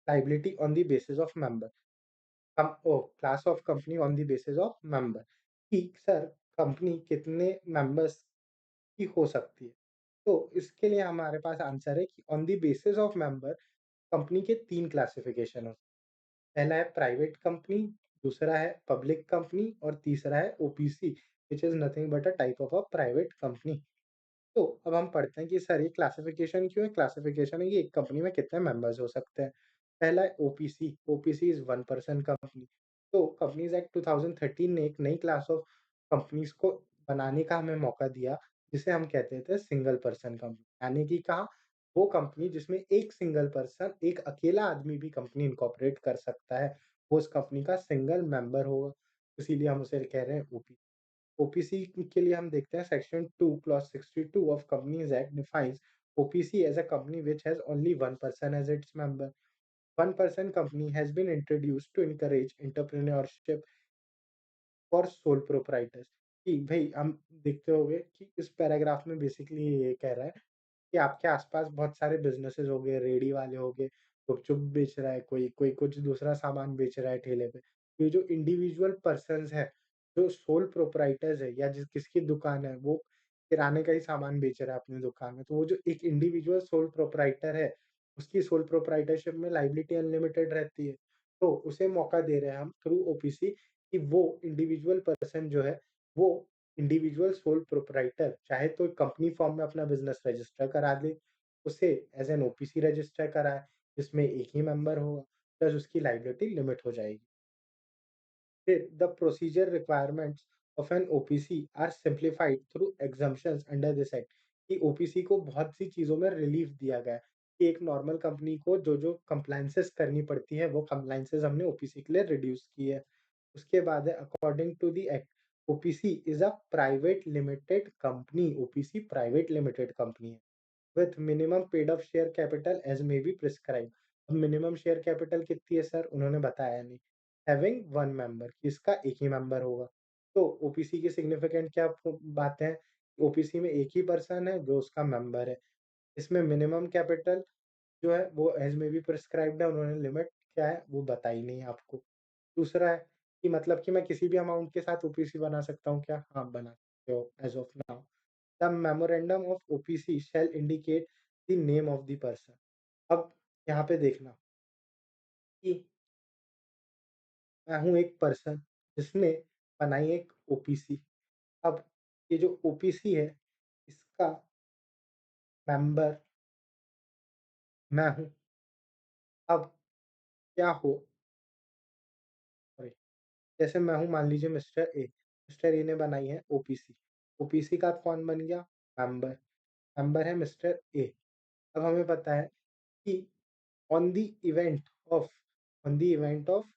Speaker 1: liability on the basis of member. Class of company on the basis of member कि sir company कितने members की हो सकती है। तो इसके लिए हमारे पास आंसर है कि on the basis of member company के 3 क्लासिफिकेशन होते हैं। पहला है प्राइवेट कंपनी, दूसरा है पब्लिक कंपनी और तीसरा है OPC which is nothing but a type of a private company. तो अब हम पढ़ते हैं कि सर ये क्लासिफिकेशन क्यों है? क्लासिफिकेशन है कि एक कंपनी में कितने मेंबर्स हो सकते हैं। पहला है OPC, OPC is one person company. तो कंपनीज़ एक्ट 2013 ने एक नई क्लास ऑफ कंपनीज़ को बनाने का हमें मौका दिया, जिसे हम कहते थे सिंगल पर्सन कंपनी। यानी कि कहा वो कंपनी जिसमें एक सिंगल पर्सन, एक अकेला आदमी भी कंपनी इनकॉर्पोरेट कर सकता है, वो उस कंपनी का सिंगल मेंबर होगा। इसीलिए हम उसे कह रहे हैं ओपी। ओपीसी के लिए हम देखते हैं section 2 clause 62 of companies act defines OPC as a company which has only one person as its member. One person company has been introduced to encourage entrepreneurship for sole proprietors कि भई हम देखते होंगे कि इस पैराग्राफ में basically ये कह रहा है कि आपके आस-पास बहुत सारे बिज़नेसेस हो गए, रेहड़ी वाले हो गए, गुपचुप बेच रहा है कोई, कोई कुछ दूसरा सामान बेच रहा है ठेले पे। ये जो इंडिविजुअल पर्सन्स हैं, जो सोल प्रोप्राइटर्स है या जिसकी दुकान है, वो किराने का ही सामान बेच रहा है अपनी दुकान में। तो वो जो एक इंडिविजुअल सोल प्रोप्राइटर है, उसकी सोल प्रोप्राइटरशिप में लायबिलिटी अनलिमिटेड रहती है। तो उसे मौका दे रहे हैं हम थ्रू ओपीसी कि वो इंडिविजुअल पर्सन जो है, वो इंडिविजुअल सोल प्रोप्राइटर चाहे तो कंपनी फॉर्म में अपना बिज़नेस रजिस्टर करा दे, उसे एज़ एन ओपीसी रजिस्टर कराए, जिसमें एक ही मेंबर होगा, प्लस उसकी लायबिलिटी लिमिट हो जाएगी। फिर the procedure requirements of an OPC are simplified through exemptions under this act कि ओपीसी को बहुत सी चीज़ों में रिलीफ दिया गया है कि एक नॉर्मल कंपनी को जो-जो कंप्लायंसेस करनी पड़ती है, वो कंप्लायंसेस हमने ओपीसी के लिए रिड्यूस की है। उसके बाद है according to the act, OPC is a private limited company, OPC private limited company है। With minimum paid up share capital as may be prescribed. अब मिनिमम शेयर कैपिटल कितनी है सर? उन्होंने बताया नहीं। हैविंग 1 मेंबर कि इसका एक ही मेंबर होगा। तो ओपीसी की सिग्निफिकेंट क्या बातें हैं? ओपीसी में एक ही पर्सन है जो उसका मेंबर है। इसमें मिनिमम कैपिटल जो है वो एज़ मे बी प्रिस्क्राइब्ड है, उन्होंने लिमिट क्या है वो बताई नहीं है आपको। दूसरा है कि मतलब कि मैं किसी भी अमाउंट के साथ ओपीसी बना सकता हूँ क्या? हाँ, बना सकते हो as of now. The memorandum of OPC shall indicate the name of the person. अब यहाँ पे देखना कि मैं हूँ एक पर्सन जिसने बनाई एक ओपीसी। अब ये जो ओपीसी है, इसका मेंबर मैं हूँ। अब क्या हो सॉरी, जैसे मैं हूँ मान लीजिए मिस्टर ए। मिस्टर ए ने बनाई है ओपीसी। ओपीसी का कौन बन गया? मेंबर। मेंबर है मिस्टर ए। अब हमें पता है कि on the event of on the event of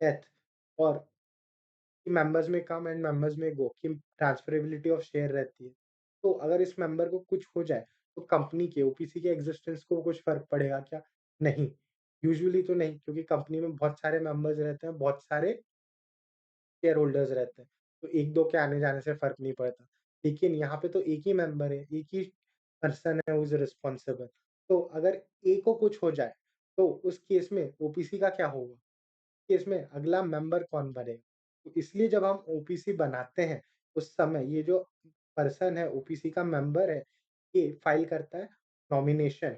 Speaker 1: death और कि मेंबर्स में कम एंड मेंबर्स में गो कि ट्रांसफरेबिलिटी ऑफ शेयर रहती है। तो अगर इस मेंबर को कुछ हो जाए, तो कंपनी के ओपीसी के एक्जिस्टेंस को कुछ फ़र्क पड़ेगा क्या? नहीं, यूजुअली तो नहीं क्योंकि कंपनी में बहुत सारे मेंबर्स रहते हैं, बहुत सारे शेयर होल्डर्स रहते हैं, तो 1-2 के आने-जाने से फ़र्क नहीं पड़ता। लेकिन यहाँ पे तो एक ही मेंबर है, एक ही पर्सन है हू इज़ रिस्पांसिबल। तो अगर ए को कुछ हो जाए, तो उस केस में ओपीसी का क्या होगा? केस में अगला मेंबर कौन बनेगा? तो इसलिए जब हम ओपीसी बनाते हैं, उस समय ये जो पर्सन है ओपीसी का मेंबर है, ये फाइल करता है नॉमिनेशन।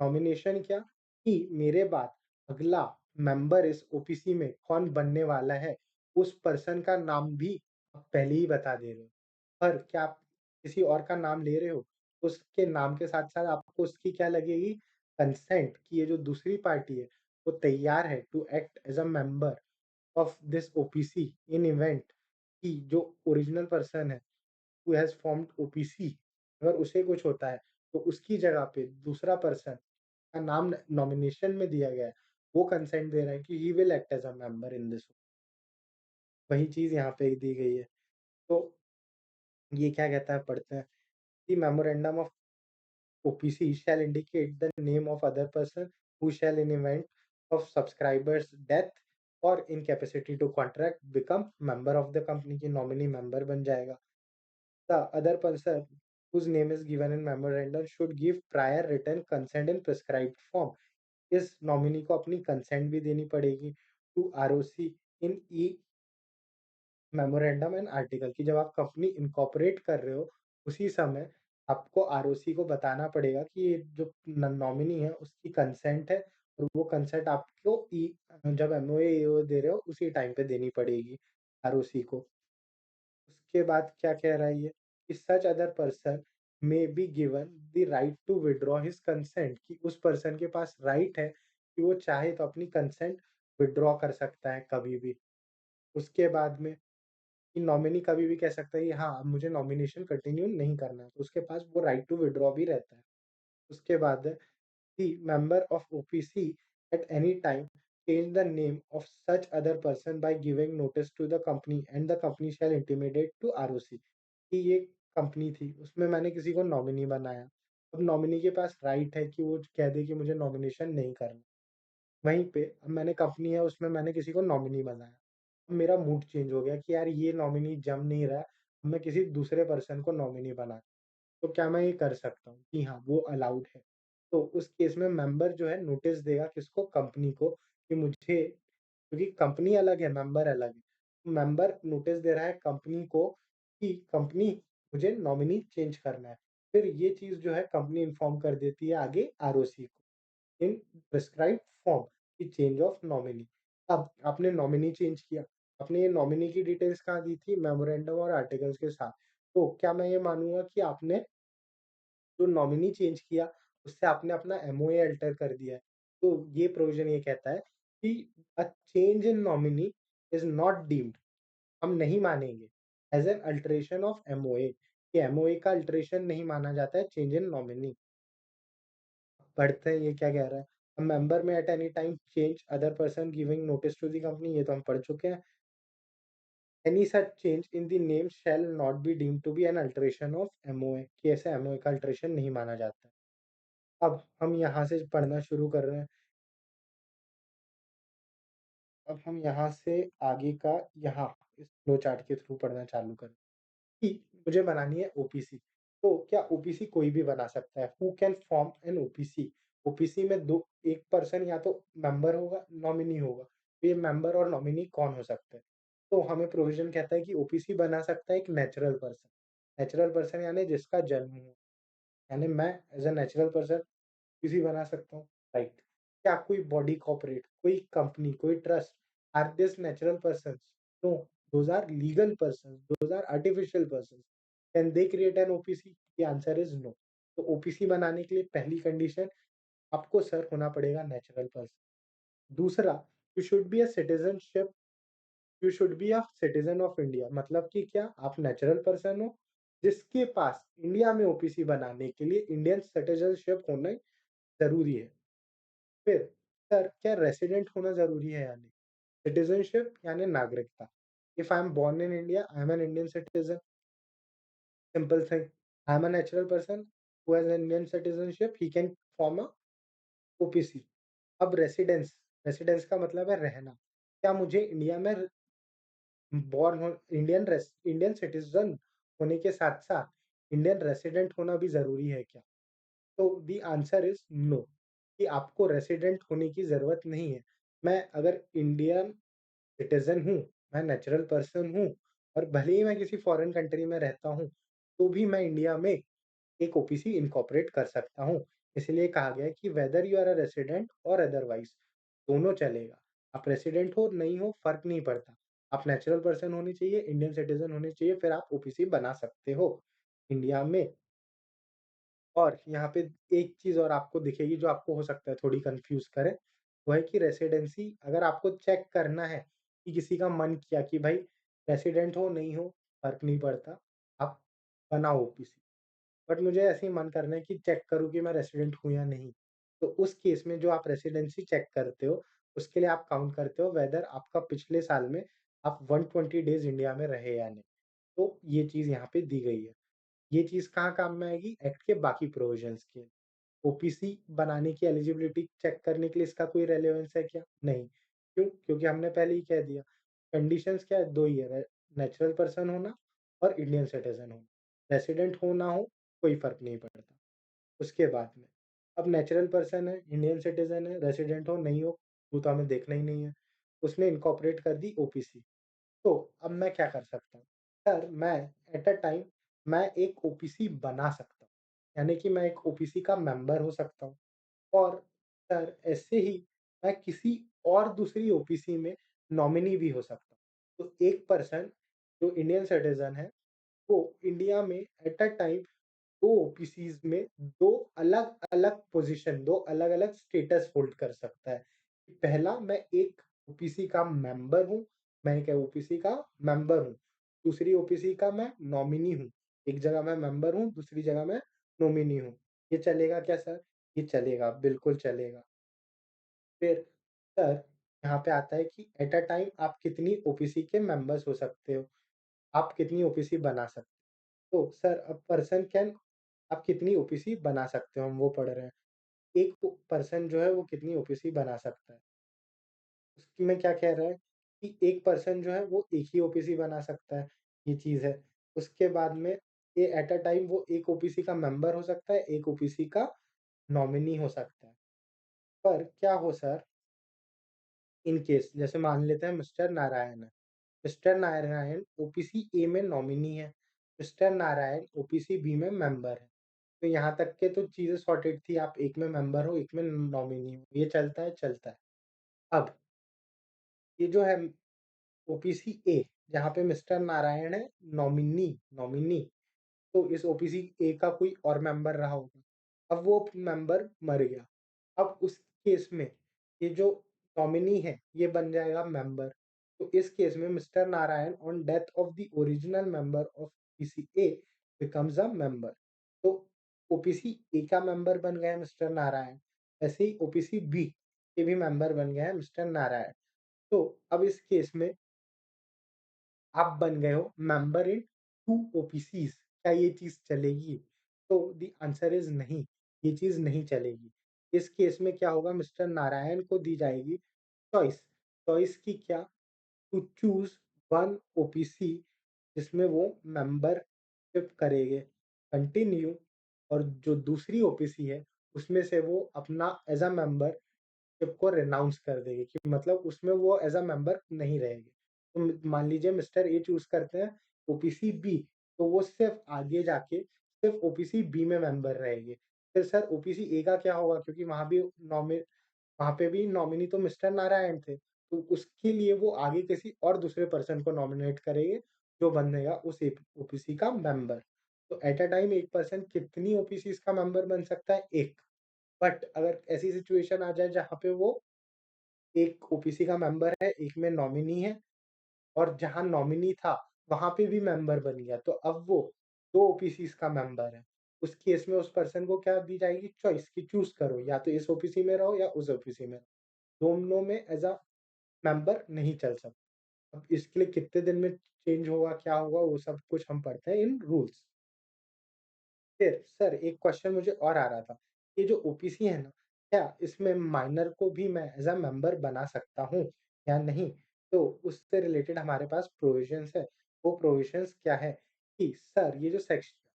Speaker 1: नॉमिनेशन क्या? कि मेरे बाद अगला मेंबर इस ओपीसी में कौन बनने वाला है, उस पर्सन का नाम भी आप पहले ही बता दे रहे हो। पर क्या आप किसी और का नाम ले रहे हो, उसके नाम के साथ-साथ आपको उसकी क्या लगेगी? कंसेंट कि ये जो दूसरी पार्टी है, वो तैयार है to act as a member of this OPC in event कि जो ओरिजिनल पर्सन है हू हैज़ फॉर्म्ड ओपीसी, अगर उसे कुछ होता है, तो उसकी जगह पे दूसरा पर्सन का नाम नॉमिनेशन में दिया गया है, वो कंसेंट दे रहा है कि he will act as a member in this. वही चीज़ यहाँ पे दी गई है। तो ये क्या कहता है पढ़ते हैं, the memorandum of OPC shall indicate the name of other person who shall in event of subscriber's death or incapacity to contract become member of the company की नॉमिनी मेंबर बन जाएगा। The other person whose name is given in memorandum should give prior written consent in prescribed form। इस nominee को अपनी consent भी देनी पड़ेगी to ROC in e memorandum and article कि जब आप कंपनी इनकॉर्पोरेट कर रहे हो, उसी समय आपको आरओसी को बताना पड़ेगा कि ये जो नॉमिनी है उसकी कंसेंट है और वो कंसेंट आपको जब एमओए ये दे रहे हो उसी टाइम पे देनी पड़ेगी आरओसी को। उसके बाद क्या कह रहा है ये कि such other person may be given the right to withdraw his consent कि उस पर्सन के पास राइट है कि वो चाहे तो अपनी कंसेंट विथड्रॉ कर सकता है कभी भी। उसके बाद में कि नॉमिनी कभी भी कह सकता है कि हाँ, अब मुझे नॉमिनेशन कंटिन्यू नहीं करना है, तो उसके पास वो राइट टू विथड्रॉ भी रहता है। उसके बाद है the member of OPC at any time change the name of such other person by giving notice to the company and the company shall intimate to ROC कि ये कंपनी थी, उसमें मैंने किसी को नॉमिनी बनाया। अब नॉमिनी के पास राइट है कि वो कह दे कि मुझे नॉमिनेशन नहीं करना। वहीं पे अब मैंने कंपनी है उसमें मैंने किसी को नॉमिनी बनाया। अब मेरा मूड चेंज हो गया कि यार ये नॉमिनी जम नहीं रहा है, अब मैं किसी दूसरे पर्सन को नॉमिनी बना तो क्या मैं ये कर सकता हूँ? कि हाँ, वो अलाउड है। तो उस केस में मेंबर जो है नोटिस देगा किसको? कंपनी को कि मुझे क्योंकि कंपनी अलग है, मेंबर अलग है। मेंबर नोटिस दे रहा है कंपनी को कि कंपनी मुझे नॉमिनी चेंज करना है। फिर ये चीज़ जो है कंपनी इन्फॉर्म कर देती है आगे आरओसी को। इन प्रिस्क्राइब्ड फॉर्म की चेंज ऑफ नॉमिनी। अब आपने नॉमिनी चेंज किया, आपने ये नॉमिनी की डिटेल्स कहाँ दी थी? मेमोरेंडम और आर्टिकल्स के साथ। तो क्या मैं ये मानूँगा कि आपने जो नॉमिनी चेंज किया, उससे आपने अपना एमओए अल्टर कर दिया है? तो ये प्रोविज़न ये कहता है कि a change in nominee is not deemed, हम नहीं मानेंगे as an alteration of MOA, कि एमओए का अल्टरेशन नहीं माना जाता है चेंज इन नॉमिनी। पढ़ते हैं ये क्या कह रहा है? A member may at any time change other person giving notice to the company, ये तो हम पढ़ चुके हैं। Any such change in the name shall not be deemed to be an alteration of MOA, कि ऐसे एमओए का alteration नहीं माना जाता है। अब हम यहाँ से पढ़ना शुरू कर रहे हैं। अब हम यहाँ से आगे का यहाँ इस फ्लो चार्ट के थ्रू पढ़ना चालू करें कि मुझे बनानी है ओपीसी। तो क्या ओपीसी कोई भी बना सकता है? हू can form an OPC? OPC में दो एक पर्सन या तो मेंबर होगा, नॉमिनी होगा। तो ये मेंबर और नॉमिनी कौन हो सकते हैं? तो हमें प्रोविज़न कहता है कि ओपीसी बना सकता है एक नेचुरल पर्सन। नेचुरल पर्सन यानी जिसका जन्म हुआ। यानी मैं एज़ अ नेचुरल पर्सन किसी बना सकता हूँ, राइट। क्या कोई बॉडी कॉर्पोरेट, कोई कंपनी, कोई trust are this natural persons? No, those are legal persons, those are artificial persons. Can they create an OPC? The answer is no. तो OPC बनाने के लिए पहली कंडीशन आपको सर होना पड़ेगा नेचुरल पर्सन। दूसरा, you should be a citizenship you should be a citizen of India, मतलब कि क्या आप नेचुरल पर्सन हो, जिसके पास इंडिया में ओपीसी बनाने के लिए इंडियन सिटिज़नशिप होना ज़रूरी है। फिर सर क्या रेसिडेंट होना ज़रूरी है या नहीं? सिटिज़नशिप यानी नागरिकता। If I am born in India, I am an Indian citizen, simple thing. I am a natural person who has an Indian citizenship, he can form a OPC. अब residence, residence का मतलब है रहना। क्या मुझे India में born हो Indian citizen होने के साथ-साथ इंडियन रेसिडेंट होना भी ज़रूरी है क्या? तो द आंसर इज़ नो, कि आपको रेसिडेंट होने की ज़रूरत नहीं है। मैं अगर इंडियन सिटिज़न हूँ, मैं नेचुरल पर्सन हूँ और भले ही मैं किसी फ़ॉरेन कंट्री में रहता हूँ, तो भी मैं इंडिया में एक ओपीसी इनकॉर्पोरेट कर सकता हूँ। इसलिए कहा गया है कि whether you are a resident और अदरवाइज़, दोनों चलेगा। आप रेसिडेंट हो, नहीं हो, फ़र्क नहीं पड़ता। आप नेचुरल पर्सन होने चाहिए, इंडियन सिटिज़न होने चाहिए, फिर आप ओपीसी बना सकते हो इंडिया में। और यहाँ पे एक चीज़ और आपको दिखेगी जो आपको हो सकता है थोड़ी कन्फ्यूज़ करे, वो है कि रेसिडेंसी अगर आपको चेक करना है कि किसी का मन किया कि भाई रेसिडेंट हो, नहीं हो, फ़र्क नहीं पड़ता, आप बनाओ ओपीसी। बट मुझे ऐसे ही मन करना है कि चेक करूँ कि मैं रेसिडेंट हूँ या नहीं। तो उस केस में जो आप रेसिडेंसी चेक करते हो, उसके लिए आप काउंट करते हो वेदर आपका पिछले साल में आप 120 डेज़ इंडिया में रहे या नहीं। तो ये चीज़ यहाँ पे दी गई है। ये चीज़ कहाँ काम में आएगी? एक्ट के बाकी प्रोविजंस के। ओपीसी बनाने की एलिजिबिलिटी चेक करने के लिए इसका कोई रेलेवेंस है क्या? नहीं। क्यों? क्योंकि हमने पहले ही कह दिया, कंडीशंस क्या है? 2 ही है, नेचुरल पर्सन होना और इंडियन सिटिज़न होना। रेसिडेंट हो ना हो, कोई फ़र्क नहीं पड़ता। उसके बाद में, अब नेचुरल पर्सन है, इंडियन सिटिज़न है, रेसिडेंट हो, नहीं हो, वो तो हमें देखना ही नहीं है। उसने इनकॉर्पोरेट कर दी ओपीसी। तो अब मैं क्या कर सकता हूँ? सर मैं एट अ टाइम मैं एक ओपीसी बना सकता हूँ। यानी कि मैं एक ओपीसी का मेंबर हो सकता हूँ और सर ऐसे ही मैं किसी और दूसरी ओपीसी में नॉमिनी भी हो सकता हूँ। तो एक पर्सन जो इंडियन सिटिज़न है, वो इंडिया में एट अ टाइम 2 ओपीसीज़ में 2 अलग-अलग पोज़ीशन, 2 अलग-अलग स्टेटस होल्ड कर सकता है। पहला, मैं एक ओपीसी का मेंबर हूँ, मैं एक ओपीसी का मेंबर हूँ। दूसरी ओपीसी का मैं नॉमिनी हूँ। एक जगह मैं मेंबर हूँ, दूसरी जगह मैं नॉमिनी हूँ। ये चलेगा क्या सर? ये चलेगा, बिल्कुल चलेगा। फिर सर यहाँ पे आता है कि एट अ टाइम आप कितनी ओपीसी के मेंबर्स हो सकते हो? आप कितनी ओपीसी बना सकते हो? तो सर अ पर्सन कैन आप कितनी ओपीसी बना सकते हो, हम वो पढ़ रहे हैं। एक पर्सन जो है वो कितनी ओपीसी बना सकता है। उसमें क्या कह रहा है कि एक पर्सन जो है वो एक ही ओपीसी बना सकता है, ये चीज़ है। उसके बाद में ये एट अ टाइम वो एक ओपीसी का मेंबर हो सकता है, एक ओपीसी का नॉमिनी हो सकता है। पर क्या हो सर इन केस जैसे मान लेते हैं मिस्टर नारायण है। मिस्टर नारायण ओपीसी ए में नॉमिनी है, मिस्टर नारायण ओपीसी बी में मेंबर है। तो यहाँ तक के तो चीज़ें सॉर्टेड थी, आप एक में मेंबर हो, एक में नॉमिनी हो, ये चलता है, चलता है। अब ये जो है ओपीसी ए, जहाँ पे मिस्टर नारायण है नॉमिनी नॉमिनी, तो इस ओपीसी ए का कोई और मेंबर रहा होगा। अब वो मेंबर मर गया। अब उस केस में ये जो नॉमिनी है, ये बन जाएगा मेंबर। तो इस केस में mister Narayan on death of the original member of OPC A becomes a member. तो ओपीसी ए का मेंबर बन गए मिस्टर नारायण, ऐसे ही ओपीसी बी के भी मेंबर बन गए हैं मिस्टर नारायण। तो अब इस केस में आप बन गए हो मेंबर इन 2 ओपीसीज़, क्या ये चीज़ चलेगी? तो द आंसर इज़ नहीं, ये चीज़ नहीं चलेगी। इस केस में क्या होगा, मिस्टर नारायण को दी जाएगी चॉइस, चॉइस की क्या? टू चूज़ वन ओपीसी जिसमें वो मेंबरशिप करेंगे कंटिन्यू, और जो दूसरी ओपीसी है उसमें से वो अपना एज़ अ मेंबर शिप को रिनाउंस कर देंगे, कि मतलब उसमें वो एज़ अ मेंबर नहीं रहेंगे। तो मान लीजिए मिस्टर ए चूज़ करते हैं ओपीसी बी, तो वो सिर्फ़ आगे जाके सिर्फ़ ओपीसी बी में मेंबर रहेंगे। फिर सर ओपीसी ए का क्या होगा? क्योंकि वहाँ पे भी नॉमिनी तो मिस्टर नारायण थे, तो उसके लिए वो आगे किसी और दूसरे पर्सन को नॉमिनेट करेंगे, जो बनेगा उस ओपीसी का मेंबर। तो एट अ टाइम एक पर्सन कितनी ओपीसीज़ का मेंबर बन सकता है? 1। बट अगर ऐसी सिचुएशन आ जाए जहाँ पे वो एक ओपीसी का मेंबर है, एक में नॉमिनी है, और जहाँ नॉमिनी था, वहाँ पे भी मेंबर बन गया, तो अब वो 2 ओपीसीज़ का मेंबर है। उस केस में उस पर्सन को क्या दी जाएगी? चॉइस, कि चूज़ करो, या तो इस ओपीसी में रहो या उस ओपीसी में रहो। दोनों में एज़ अ मेंबर नहीं चल सकते। अब इसके लिए कितने दिन में चेंज होगा, क्या होगा, वो सब कुछ हम पढ़ते हैं इन रूल्स। फिर सर एक क्वेश्चन मुझे और आ रहा था, ये जो ओपीसी है ना, क्या इसमें माइनर को भी मैं एज़ अ मेंबर बना सकता हूँ या नहीं? तो उससे रिलेटेड हमारे पास प्रोविज़न्स है। वो प्रोविज़न्स क्या है कि सर ये जो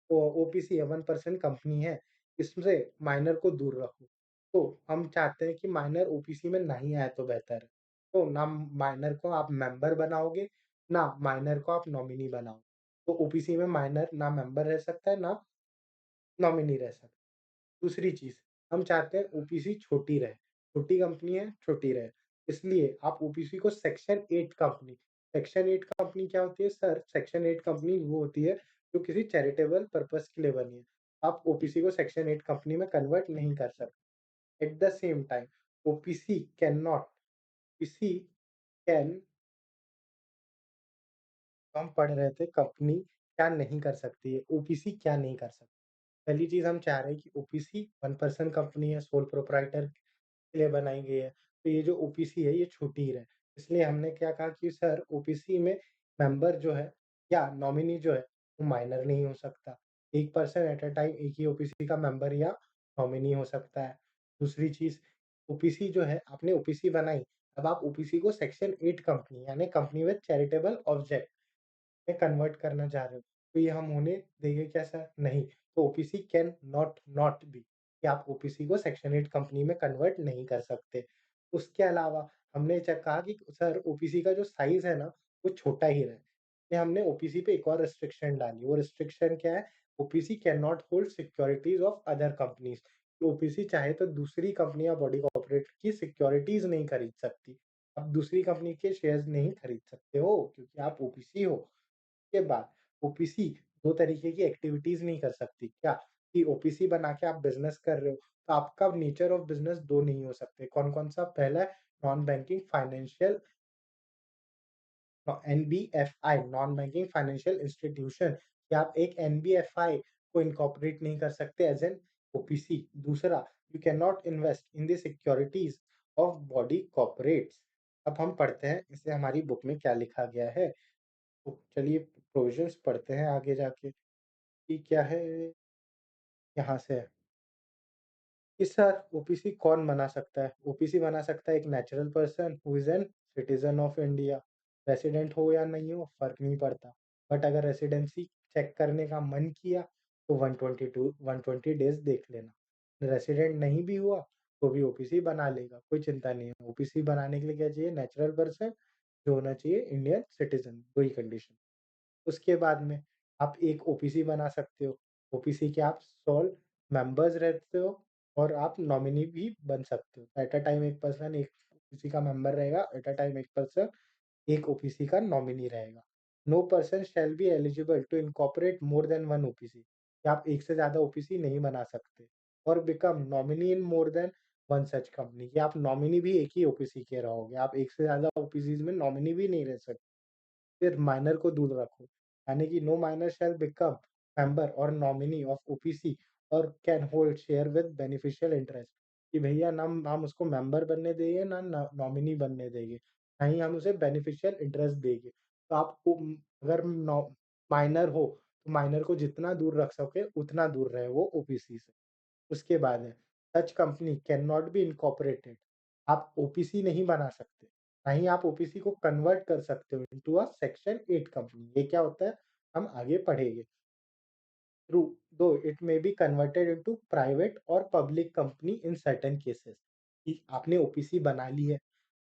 Speaker 1: ओपीसी है, 1% कंपनी है, इससे माइनर को दूर रखो। तो हम चाहते हैं कि माइनर ओपीसी में नहीं आए तो बेहतर है। तो ना माइनर को आप मेंबर बनाओगे, ना माइनर को आप नॉमिनी बनाओ। तो ओपीसी में माइनर ना मेंबर रह सकता है, ना नॉमिनी रह सकता है। दूसरी चीज़, हम चाहते हैं ओपीसी छोटी रहे, छोटी कंपनी है, छोटी रहे। इसलिए आप ओपीसी को सेक्शन 8 कंपनी, सेक्शन 8 कंपनी क्या होती है सर? सेक्शन 8 कंपनी वो होती है जो किसी चैरिटेबल पर्पज़ के लिए बनी है। आप ओपीसी को सेक्शन 8 कंपनी में कन्वर्ट नहीं कर सकते। At the same time OPC can not OPC can हम पढ़ रहे थे कंपनी क्या नहीं कर सकती है, ओपीसी क्या नहीं कर सकती। पहली चीज़ हम चाह रहे हैं कि ओपीसी 1 पर्सन कंपनी है, सोल प्रोप्राइटर के लिए बनाई गई है, तो ये जो ओपीसी है ये छोटी रहे। इसलिए हमने क्या कहा कि सर ओपीसी में मेंबर जो है या नॉमिनी जो है वो माइनर नहीं हो सकता। एक पर्सन एट अ टाइम एक ही ओपीसी का मेंबर या नॉमिनी हो सकता है। दूसरी चीज़, ओपीसी जो है आपने ओपीसी बनाई, अब आप ओपीसी को सेक्शन 8 कंपनी यानी कंपनी विथ चैरिटेबल ऑब्जेक्ट में कन्वर्ट करना चाह रहे हो, तो ये हम होने देंगे क्या सर? नहीं। तो ओपीसी कैन नॉट बी, कि आप ओपीसी को सेक्शन 8 कंपनी में कन्वर्ट नहीं कर सकते। उसके अलावा हमने कहा कि सर ओपीसी का जो साइज़ है ना, वो छोटा ही रहे। ये हमने ओपीसी पे एक और रिस्ट्रिक्शन डाली, वो रिस्ट्रिक्शन क्या है? OPC can not hold securities of other companies. OPC चाहे तो दूसरी कंपनी या बॉडी कॉर्पोरेट की सिक्योरिटीज़ नहीं खरीद सकती। आप दूसरी कंपनी के शेयर्स नहीं खरीद सकते हो, क्योंकि आप ओपीसी हो। के बाद ओपीसी 2 तरीके की एक्टिविटीज़ नहीं कर सकती। क्या? कि ओपीसी बना के आप बिज़नेस कर रहे हो, तो आपका नेचर ऑफ बिज़नेस 2 नहीं हो सकते। कौन-कौन सा? पहला है non banking financial NBFI, non banking financial institution, कि आप एक एनबीएफआई को इनकॉर्पोरेट नहीं कर सकते एज़ एन ओपीसी। दूसरा, you can not invest in the securities of body corporates. अब हम पढ़ते हैं इसे हमारी बुक में क्या लिखा गया है। तो चलिए प्रोविज़न्स पढ़ते हैं आगे जाके कि क्या है, यहाँ से है। कि सर ओपीसी कौन बना सकता है? ओपीसी बना सकता है एक natural person who is an citizen of India. Resident हो या नहीं हो फ़र्क नहीं पड़ता। बट अगर रेज़िडेंसी चेक करने का मन किया तो 120 डेज़ देख लेना। रेज़िडेंट नहीं भी हुआ तो भी ओपीसी बना लेगा, कोई चिंता नहीं है। ओपीसी बनाने के लिए क्या चाहिए? नेचुरल पर्सन जो होना चाहिए इंडियन सिटिज़न, 2 ही कंडीशन। उसके बाद में आप एक ओपीसी बना सकते हो। ओपीसी के आप सोल मेंबर्स रहते हो, और आप नॉमिनी भी बन सकते हो। एट अ टाइम एक पर्सन एक ओपीसी का मेंबर रहेगा, एट अ टाइम एक पर्सन एक ओपीसी का नॉमिनी रहेगा। No person shall be eligible to incorporate more than 1 OPC, कि आप एक से ज़्यादा ओपीसी नहीं बना सकते, और become nominee in more than one such company कि आप नॉमिनी भी एक ही ओपीसी के रहोगे, आप एक से ज़्यादा ओपीसीज़ में नॉमिनी भी नहीं रह सकते। फिर माइनर को दूर रखो, यानी कि no minor shall become member और नॉमिनी ऑफ ओपीसी और can hold share with beneficial interest कि भैया ना हम उसको मेंबर बनने देंगे, ना नॉमिनी बनने देंगे, ना ही हम उसे बेनिफिशियल इंटरेस्ट देंगे। तो आपको अगर माइनर हो, तो माइनर को जितना दूर रख सके, उतना दूर रहे वो ओपीसी से। उसके बाद है, सच company can not be incorporated. आप ओपीसी नहीं बना सकते, ना ही आप ओपीसी को कन्वर्ट कर सकते हो इंटू अ सेक्शन 8 कंपनी। ये क्या होता है, हम आगे पढ़ेंगे। True, though it may be converted into private और public company in certain cases कि आपने ओपीसी बना ली है,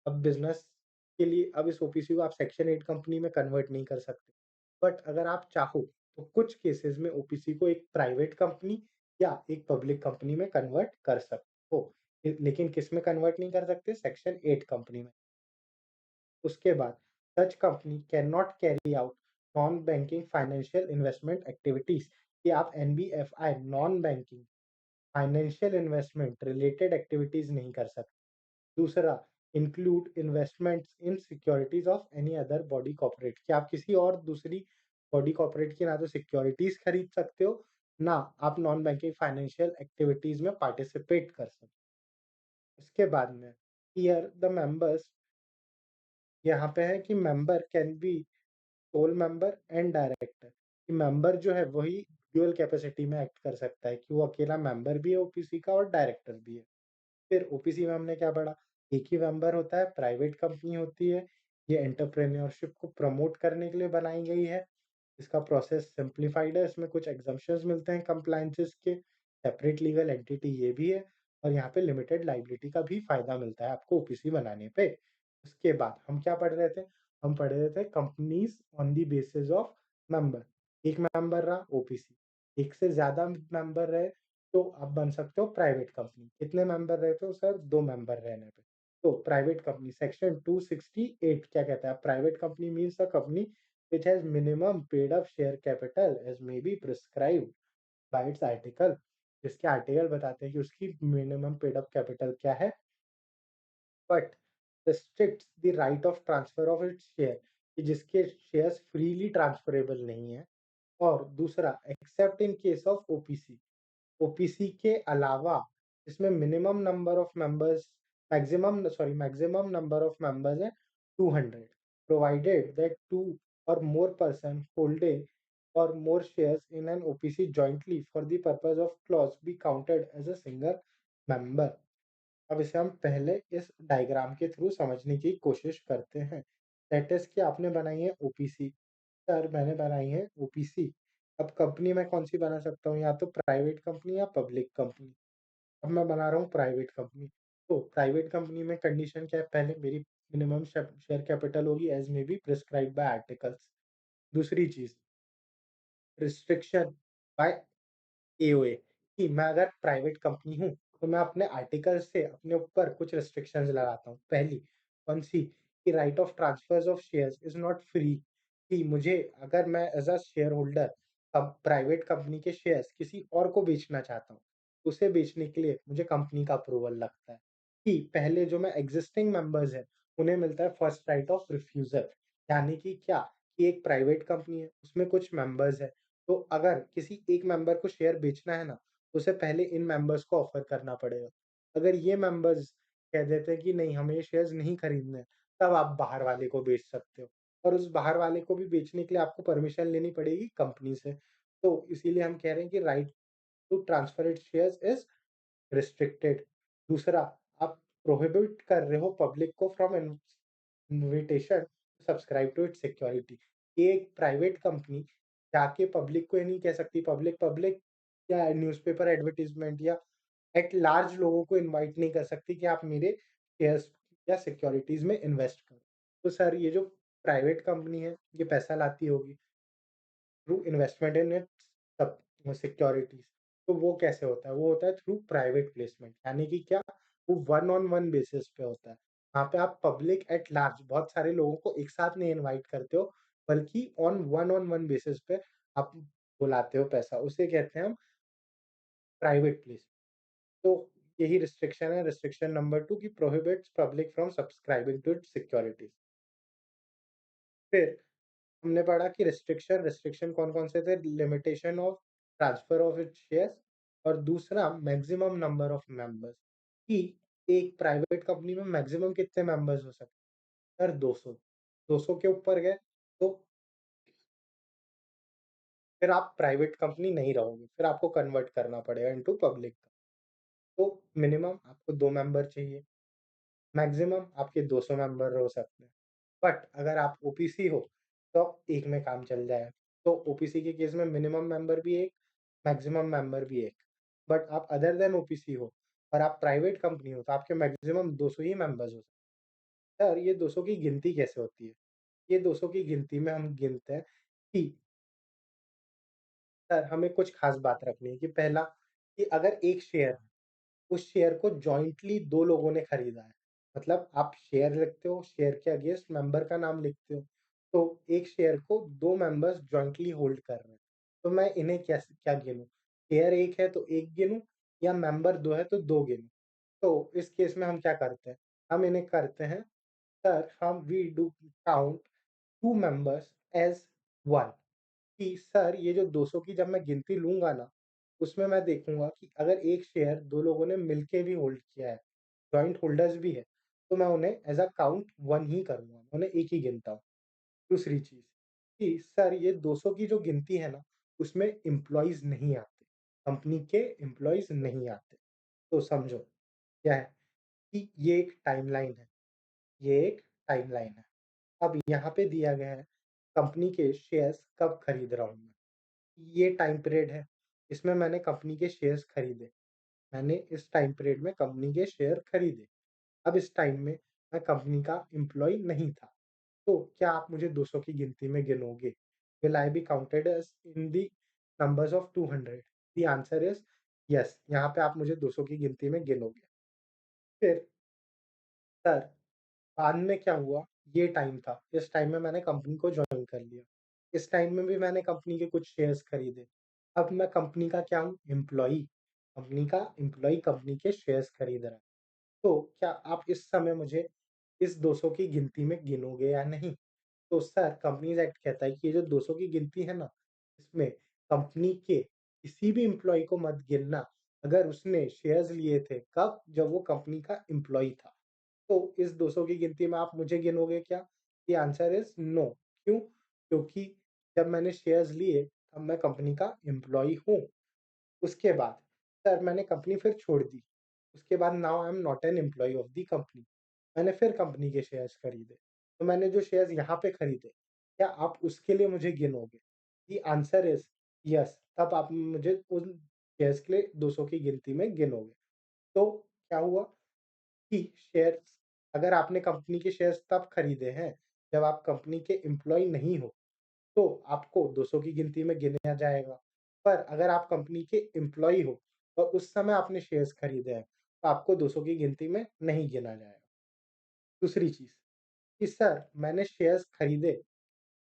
Speaker 1: अब बिज़नेस के लिए अब इस ओपीसी को आप सेक्शन 8 कंपनी में कन्वर्ट नहीं कर सकते। बट अगर आप चाहो, तो कुछ केसेस में ओपीसी को एक प्राइवेट कंपनी या एक पब्लिक कंपनी में कन्वर्ट कर सकते हो। लेकिन किस में कन्वर्ट नहीं कर सकते? सेक्शन 8 कंपनी में। उसके बाद such company can not carry out non banking financial investment activities कि आप NBFI non banking financial investment related activities नहीं कर सकते। दूसरा, include investments in securities of any other body corporate कि आप किसी और दूसरी बॉडी कॉर्पोरेट की ना तो सिक्योरिटीज खरीद सकते हो, ना आप नॉन बैंकिंग फाइनेंशियल एक्टिविटीज में पार्टिसिपेट कर सकते हो। उसके बाद में हियर द मेंबर्स, यहाँ पे है कि member can be sole member and director कि मेंबर जो है वही ड्यूअल कैपेसिटी में एक्ट कर सकता है कि वो अकेला मेंबर भी है ओपीसी का और डायरेक्टर भी है। फिर ओपीसी में हमने क्या पढ़ा? एक ही मेंबर होता है, प्राइवेट कंपनी होती है, ये एंटरप्रेन्योरशिप को प्रमोट करने के लिए बनाई गई है। इसका प्रोसेस सिंप्लीफाइड है, इसमें कुछ एग्जम्पशंस मिलते हैं कंप्लायंसेस के, सेपरेट लीगल एंटिटी ये भी है और यहाँ पे लिमिटेड लायबिलिटी का भी फायदा मिलता है आपको ओपीसी बनाने पे। उसके बाद हम क्या पढ़ रहे थे? हम पढ़ रहे थे companies on the basis of member. एक मेंबर रहा ओपीसी, एक से ज़्यादा मेंबर रहे तो आप बन सकते हो प्राइवेट कंपनी। कितने मेंबर रहते हो सर? 2 मेंबर रहने पे। तो प्राइवेट कंपनी सेक्शन 268 क्या कहता है? Private company means a company which has minimum paid up share capital as may be prescribed by its article। जिसके आर्टिकल बताते हैं कि उसकी मिनिमम पेड अप कैपिटल क्या है, but restricts the right of transfer of its share कि जिसके shares freely transferable नहीं है। और दूसरा, accept in case of OPC, OPC के अलावा इसमें मैक्सिमम नंबर ऑफ मेंबर्स है 200 प्रोवाइडेड दैट टू और मोर पर्सन होल्डिंग और more shares in an OPC jointly for the purpose of clause be counted as a single member. अब इसे हम पहले इस डायग्राम के थ्रू समझने की कोशिश करते हैं। दैट इज कि आपने बनाई है ओपीसी, सर मैंने बनाई है ओपीसी। अब कंपनी मैं कौन-सी बना सकता हूँ? या तो प्राइवेट कंपनी या पब्लिक कंपनी। अब मैं बना रहा हूँ प्राइवेट कंपनी। तो प्राइवेट कंपनी में कंडीशन क्या है? पहले मेरी मिनिमम शेयर कैपिटल होगी as may be prescribed bye articles. दूसरी चीज़, रिस्ट्रिक्शन बाय एओए कि मैं अगर प्राइवेट कंपनी हूँ, तो मैं अपने आर्टिकल से अपने ऊपर कुछ रिस्ट्रिक्शंस लगाता हूँ। पहली, कौन-सी? कि right of transfers of shares is not free कि मुझे अगर मैं एज़ अ शेयर होल्डर अब प्राइवेट कंपनी के शेयर्स किसी और को बेचना चाहता हूँ, उसे बेचने के लिए मुझे कंपनी का अप्रूवल लगता है। कि पहले जो मैं एक्जिस्टिंग मेंबर्स हैं, उन्हें मिलता है फर्स्ट राइट ऑफ रिफ्यूज़ल। यानी कि क्या? कि एक प्राइवेट कंपनी है, उसमें कुछ मेंबर्स हैं, तो अगर किसी एक मेंबर को शेयर बेचना है ना, तो उसे पहले इन मेंबर्स को ऑफ़र करना पड़ेगा। अगर ये मेंबर्स कह देते हैं कि नहीं हमें ये शेयर्स नहीं खरीदने हैं, तब आप बाहर वाले को बेच सकते हो और उस बाहर वाले को भी बेचने के लिए आपको परमिशन लेनी पड़ेगी कंपनी से। तो इसीलिए हम कह रहे हैं कि right to transfer its shares is restricted. दूसरा, आप प्रोहिबिट कर रहे हो पब्लिक को from invitation to subscribe to its security. एक प्राइवेट कंपनी जाके पब्लिक को ये नहीं कह सकती, पब्लिक पब्लिक या न्यूज़पेपर एडवर्टाइज़मेंट या एट लार्ज लोगों को इनवाइट नहीं कर सकती कि आप मेरे शेयर्स या सिक्योरिटीज़ में इन्वेस्ट करो। तो सर ये जो प्राइवेट कंपनी है, ये पैसा लाती होगी थ्रू इन्वेस्टमेंट इन इट्स सब सिक्योरिटीज़। तो वो कैसे होता है? वो होता है थ्रू प्राइवेट प्लेसमेंट यानी कि क्या? वो वन ऑन वन बेसिस पे होता है। वहाँ पे आप पब्लिक एट लार्ज बहुत सारे लोगों को एक साथ नहीं इनवाइट करते हो, बल्कि ऑन वन बेसिस पे आप बुलाते हो पैसा, उसे कहते हैं हम प्राइवेट प्लेस। तो यही रिस्ट्रिक्शन है, रिस्ट्रिक्शन नंबर 2 कि prohibits public from subscribing to its securities. फिर हमने पढ़ा कि रिस्ट्रिक्शन कौन-कौन से थे, limitation of transfer of its shares और दूसरा मैक्सिमम नंबर ऑफ मेंबर्स कि एक प्राइवेट कंपनी में मैक्सिमम कितने मेंबर्स हो सकते हैं? सर 200, 200 के ऊपर गए तो फिर आप प्राइवेट कंपनी नहीं रहोगे, फिर आपको कन्वर्ट करना पड़ेगा इनटू पब्लिक। तो मिनिमम आपको 2 मेंबर चाहिए, मैक्सिमम आपके 200 मेंबर हो सकते हैं। बट अगर आप ओपीसी हो, तो 1 में काम चल जाएगा। तो ओपीसी के केस में मिनिमम मेंबर भी 1, मैक्सिमम मेंबर भी 1। बट आप अदर देन ओपीसी हो और आप प्राइवेट कंपनी हो, तो आपके मैक्सिमम 200 ही मेंबर्स हो सकते हैं। सर ये 200 की गिनती कैसे होती है? ये 200 की गिनती में हम गिनते हैं कि सर हमें कुछ खास बात रखनी है कि पहला कि अगर एक शेयर उस शेयर को जॉइंटली 2 लोगों ने खरीदा है। मतलब आप शेयर लिखते हो, शेयर के अगेंस्ट मेंबर का नाम लिखते हो। तो एक शेयर को 2 मेंबर्स जॉइंटली होल्ड कर रहे हैं। तो मैं इन्हें कैसे क्या गिनूँ? शेयर 1 है तो 1 गिनूँ या मेंबर 2 है तो 2 गिनूँ? तो इस केस में हम क्या करते हैं? हम इन्हें करते हैं सर हम we do count 2 members as 1 कि सर ये जो 200 की जब मैं गिनती लूँगा ना, उसमें मैं देखूँगा कि अगर एक शेयर 2 लोगों ने मिलके भी होल्ड किया है, जॉइंट होल्डर्स भी है, तो मैं उन्हें एज़ अ काउंट 1 ही करूँगा, मैं उन्हें 1 ही गिनता हूँ। दूसरी चीज़ कि सर ये 200 की जो गिनती है ना, उसमें एम्प्लॉइज़ नहीं आते, कंपनी के एम्प्लॉइज़ नहीं आते। तो समझो क्या है कि ये एक टाइमलाइन है, ये एक टाइमलाइन है। अब यहाँ पे दिया गया है कंपनी के शेयर्स कब खरीद रहा हूँ मैं। ये टाइम पीरियड है, इसमें मैंने कंपनी के शेयर्स खरीदे। मैंने इस टाइम पीरियड में कंपनी के शेयर खरीदे। अब इस टाइम में मैं कंपनी का एम्प्लॉयी नहीं था। तो क्या आप मुझे 200 की गिनती में गिनोगे? Will I be counted as in the numbers of 200? The answer is yes, यहाँ पे आप मुझे 200 की गिनती में गिनोगे। फिर सर बाद में क्या हुआ, ये टाइम था, इस टाइम में मैंने कंपनी को जॉइन कर लिया। इस टाइम में भी मैंने कंपनी के कुछ शेयर्स खरीदे। अब मैं कंपनी का क्या हूँ? एम्प्लॉयी। कंपनी का एम्प्लॉयी कंपनी के शेयर्स खरीद रहा है। तो क्या आप इस समय मुझे इस 200 की गिनती में गिनोगे या नहीं? तो सर कंपनीज़ एक्ट कहता है कि ये जो 200 की गिनती है ना, इसमें कंपनी के किसी भी एम्प्लॉयी को मत गिनना, अगर उसने शेयर्स लिए थे, कब? जब वो कंपनी का एम्प्लॉयी था। तो इस 200 की गिनती में आप मुझे गिनोगे क्या? The answer is no. क्यों? क्योंकि जब मैंने शेयर्स लिए, तब मैं कंपनी का एम्प्लॉयी हूँ। उसके बाद सर मैंने कंपनी फिर छोड़ दी। उसके बाद now I am not an employee of the company. मैंने फिर कंपनी के शेयर्स खरीदे। तो मैंने जो शेयर्स यहाँ पे खरीदे, क्या आप उसके लिए मुझे गिनोगे? द आंसर इज़ येस, तब आप मुझे उन शेयर्स के लिए 200 की गिनती में गिनोगे। तो क्या हुआ कि शेयर्स अगर आपने कंपनी के शेयर्स तब खरीदे हैं, जब आप कंपनी के एम्प्लॉयी नहीं हो, तो आपको 200 की गिनती में गिना जाएगा। पर अगर आप कंपनी के एम्प्लॉयी हो और उस समय आपने शेयर्स खरीदे हैं, तो आपको 200 की गिनती में नहीं गिना जाएगा। दूसरी चीज़ कि सर मैंने शेयर्स खरीदे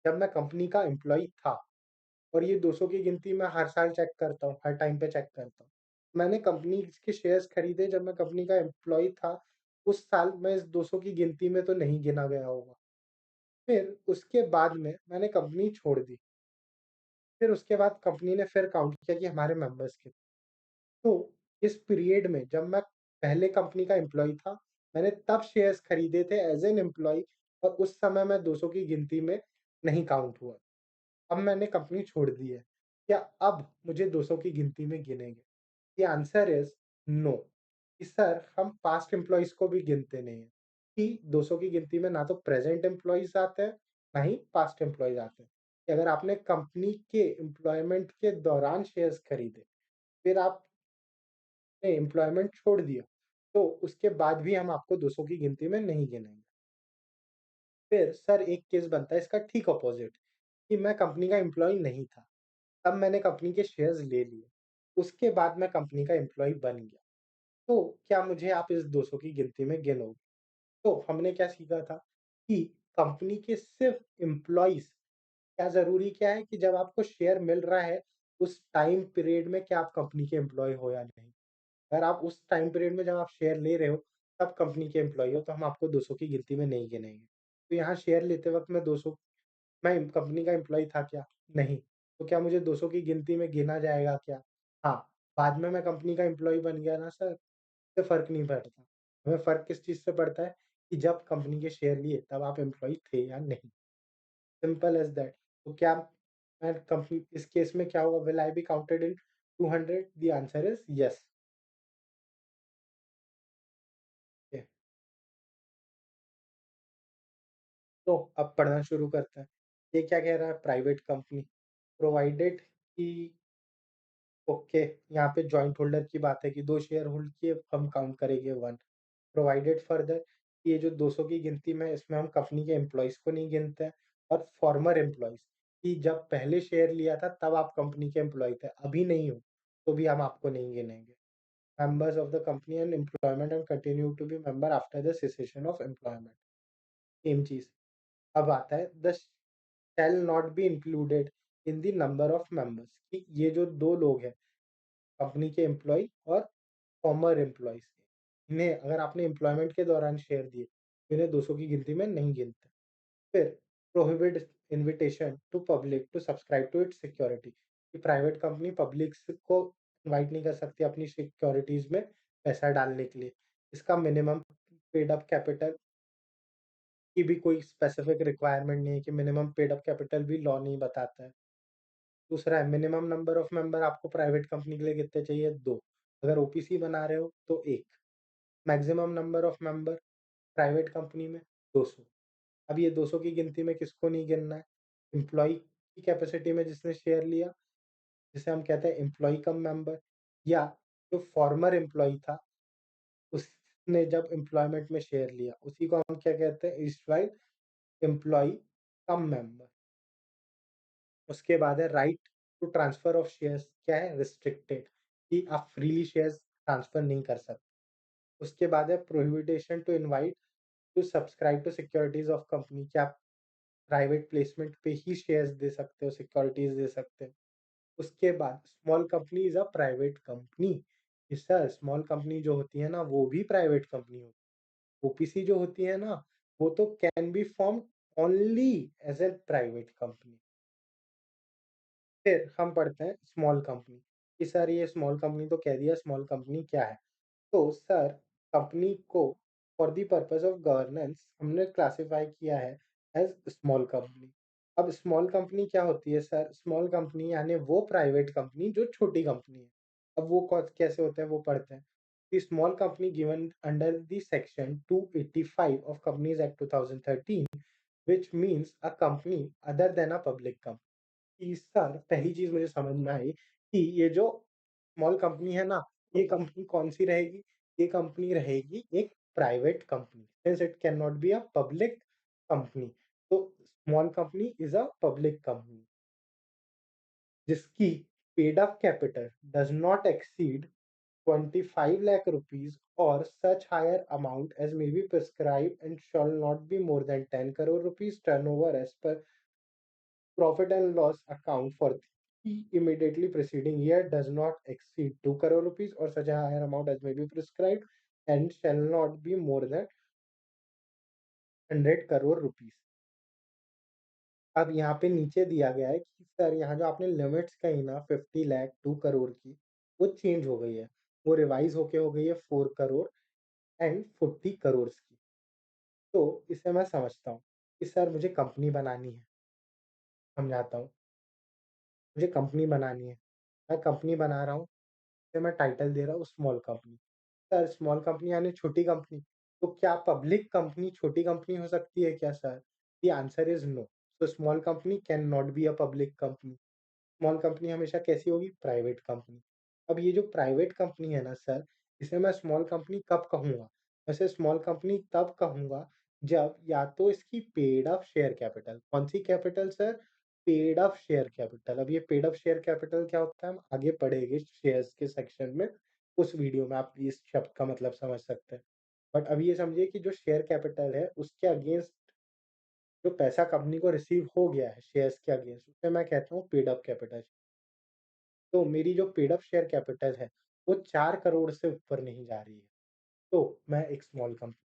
Speaker 1: जब मैं कंपनी का एम्प्लॉयी था और ये 200 की गिनती मैं हर साल चेक करता हूँ, हर टाइम पे चेक करता हूँ। मैंने कंपनी के शेयर्स खरीदे जब मैं कंपनी का एम्प्लॉयी था, उस साल मैं इस 200 की गिनती में तो नहीं गिना गया होगा। फिर उसके बाद में मैंने कंपनी छोड़ दी। फिर उसके बाद कंपनी ने फिर काउंट किया कि हमारे मेंबर्स कितने। तो इस पीरियड में जब मैं पहले कंपनी का एम्प्लॉयी था, मैंने तब शेयर्स खरीदे थे एज़ एन एम्प्लॉयी और उस समय मैं 200 की गिनती में नहीं काउंट हुआ। अब मैंने कंपनी छोड़ दी है। क्या अब मुझे 200 की गिनती में गिनेंगे? The answer is no. कि सर हम पास्ट एम्प्लॉइज़ को भी गिनते नहीं हैं, कि 200 की गिनती में ना तो प्रेज़ेंट एम्प्लॉइज़ आते हैं, ना ही पास्ट एम्प्लॉइज़ आते हैं। कि अगर आपने कंपनी के एम्प्लॉयमेंट के दौरान शेयर्स खरीदे, फिर आपने एम्प्लॉयमेंट छोड़ दिया, तो उसके बाद भी हम आपको 200 की गिनती में नहीं गिनेंगे। फिर सर एक केस बनता है इसका ठीक अपोज़िट कि मैं कंपनी का एम्प्लॉयी नहीं था, तब मैंने कंपनी के शेयर्स ले लिए। उसके बाद मैं कंपनी का एम्प्लॉयी बन गया। तो क्या मुझे आप इस 200 की गिनती में गिनोगे? तो हमने क्या सीखा था कि कंपनी के सिर्फ़ एम्प्लॉइज़ क्या ज़रूरी क्या है कि जब आपको शेयर मिल रहा है, उस टाइम पीरियड में क्या आप कंपनी के एम्प्लॉयी हो या नहीं? अगर आप उस टाइम पीरियड में जब आप शेयर ले रहे हो, तब कंपनी के एम्प्लॉयी हो, तो हम आपको 200 की गिनती में नहीं गिनेंगे। तो यहाँ शेयर लेते वक़्त मैं कंपनी का एम्प्लॉयी था क्या? नहीं। तो क्या मुझे 200 की गिनती में गिना जाएगा क्या? हाँ, बाद में मैं कंपनी का एम्प्लॉयी बन गया ना सर, इससे फ़र्क नहीं पड़ता। हमें फ़र्क किस चीज़ से पड़ता है कि जब कंपनी के शेयर लिए, तब आप एम्प्लॉयी थे या नहीं? Simple as that. तो क्या मैं कंपनी इस केस में क्या होगा, will I be counted in 200? The answer is yes. Okay, तो अब पढ़ना शुरू करते हैं। ये क्या कह रहा है, प्राइवेट कंपनी प्रोवाइडेड कि ओके, यहाँ पे जॉइंट होल्डर की बात है कि 2 शेयर होल्ड किए, हम काउंट करेंगे 1। प्रोवाइडेड फर्दर कि ये जो 200 की गिनती में, इसमें हम कंपनी के एम्प्लॉइज़ को नहीं गिनते हैं, और फॉर्मर एम्प्लॉइज़ कि जब पहले शेयर लिया था तब आप कंपनी के एम्प्लॉयी थे, अभी नहीं हो, तो भी हम आपको नहीं गिनेंगे। Members of the company and employment and continue to be member after the cessation of employment. Same चीज़। अब आता है the shall not be included in the number of members कि ये जो 2 लोग हैं, कंपनी के एम्प्लॉयी और फॉर्मर एम्प्लॉइज़ के, इन्हें अगर आपने एम्प्लॉयमेंट के दौरान शेयर दिए, तो इन्हें 200 की गिनती में नहीं गिनते। फिर prohibit invitation to public to subscribe to its security कि प्राइवेट कंपनी पब्लिक्स को इनवाइट नहीं कर सकती अपनी सिक्योरिटीज़ में पैसा डालने के लिए। इसका मिनिमम पेड अप कैपिटल की भी कोई स्पेसिफिक रिक्वायरमेंट नहीं है कि मिनिमम पेड अप कैपिटल भी लॉ नहीं बताता है। दूसरा है मिनिमम नंबर ऑफ मेंबर आपको प्राइवेट कंपनी के लिए कितने चाहिए? 2। अगर ओपीसी बना रहे हो तो 1। Maximum number of member private company में 200। अब ये 200 की गिनती में किसको नहीं गिनना है? एम्प्लॉयी की कैपेसिटी में जिसने शेयर लिया, जिसे हम कहते हैं एम्प्लॉयी कम मेंबर, या जो फॉर्मर एम्प्लॉयी था, उसने जब एम्प्लॉयमेंट में शेयर लिया, उसी को हम क्या कहते हैं? Erstwhile employee cum member. उसके बाद है right to transfer of shares, क्या है? रिस्ट्रिक्टेड कि आप फ्रीली शेयर्स ट्रांसफर नहीं कर सकते। उसके बाद है prohibition to invite to subscribe to securities of company कि आप प्राइवेट प्लेसमेंट पे ही शेयर्स दे सकते हो, सिक्योरिटीज़ दे सकते हो। उसके बाद small company is a private company. कि सर स्मॉल कंपनी जो होती है ना, वो भी प्राइवेट कंपनी होती है। ओपीसी जो होती है ना, वो तो can be formed only as a private company. फिर हम पढ़ते हैं स्मॉल कंपनी, कि सर ये स्मॉल कंपनी तो कह दिया, स्मॉल कंपनी क्या है? तो सर कंपनी को for the purpose of governance हमने क्लासिफाई किया है एज़ स्मॉल कंपनी। अब स्मॉल कंपनी क्या होती है सर? स्मॉल कंपनी यानी वो प्राइवेट कंपनी जो छोटी कंपनी है। अब वो कैसे होते हैं, वो पढ़ते हैं। The small company given under the section 285 of companies act 2013 which means a company other than a public company. कि सर पहली चीज़ मुझे समझ में आई कि ये जो स्मॉल कंपनी है ना, ये कंपनी कौन-सी रहेगी? ये कंपनी रहेगी एक private company, since it can not be a public company. तो small company is a public company जिसकी paid up capital does not exceed 25 lakh rupees or such higher amount as may be prescribed and shall not be more than 10 crore rupees turnover as per profit and loss account for the immediately preceding year does not exceed 2 crore rupees or such a higher amount as may be prescribed and shall not be more than 100 crore rupees। अब यहाँ पे नीचे दिया गया है कि sir यहाँ जो आपने लिमिट्स कही ना 50 लाख 2 करोड़ की, वो चेंज हो गई है। वो रिवाइज़ होके हो गई है 4 करोड़ एंड 40 करोड़ की। तो इसे मैं समझता हूँ कि सर मुझे कंपनी बनानी है, समझाता हूँ। मुझे कंपनी बनानी है, मैं कंपनी बना रहा हूँ, इसे मैं टाइटल दे रहा हूँ small company. Sir small company यानी छोटी कंपनी, तो क्या पब्लिक कंपनी छोटी कंपनी हो सकती है क्या sir? The answer is no. So small company can not be a public company. Small company हमेशा कैसी होगी? Private company. अब ये जो प्राइवेट कंपनी है ना सर, इसे मैं स्मॉल कंपनी कब कहूँगा? वैसे स्मॉल कंपनी तब कहूँगा जब या तो इसकी पेड अप शेयर कैपिटल, कौन-सी capital sir? Paid up share capital. अब ये पेड अप शेयर कैपिटल क्या होता है? हम आगे पढ़ेंगे शेयर्स के सेक्शन में, उस वीडियो में आप इस शब्द का मतलब समझ सकते हैं। बट अब ये समझिए कि जो शेयर कैपिटल है, उसके अगेंस्ट जो पैसा कंपनी को रिसीव हो गया है शेयर्स के अगेंस्ट, उसे मैं कहता हूँ पेड अप कैपिटल। तो मेरी जो पेड अप शेयर कैपिटल है, वो 4 करोड़ से ऊपर नहीं जा रही है। तो मैं एक स्मॉल कंपनी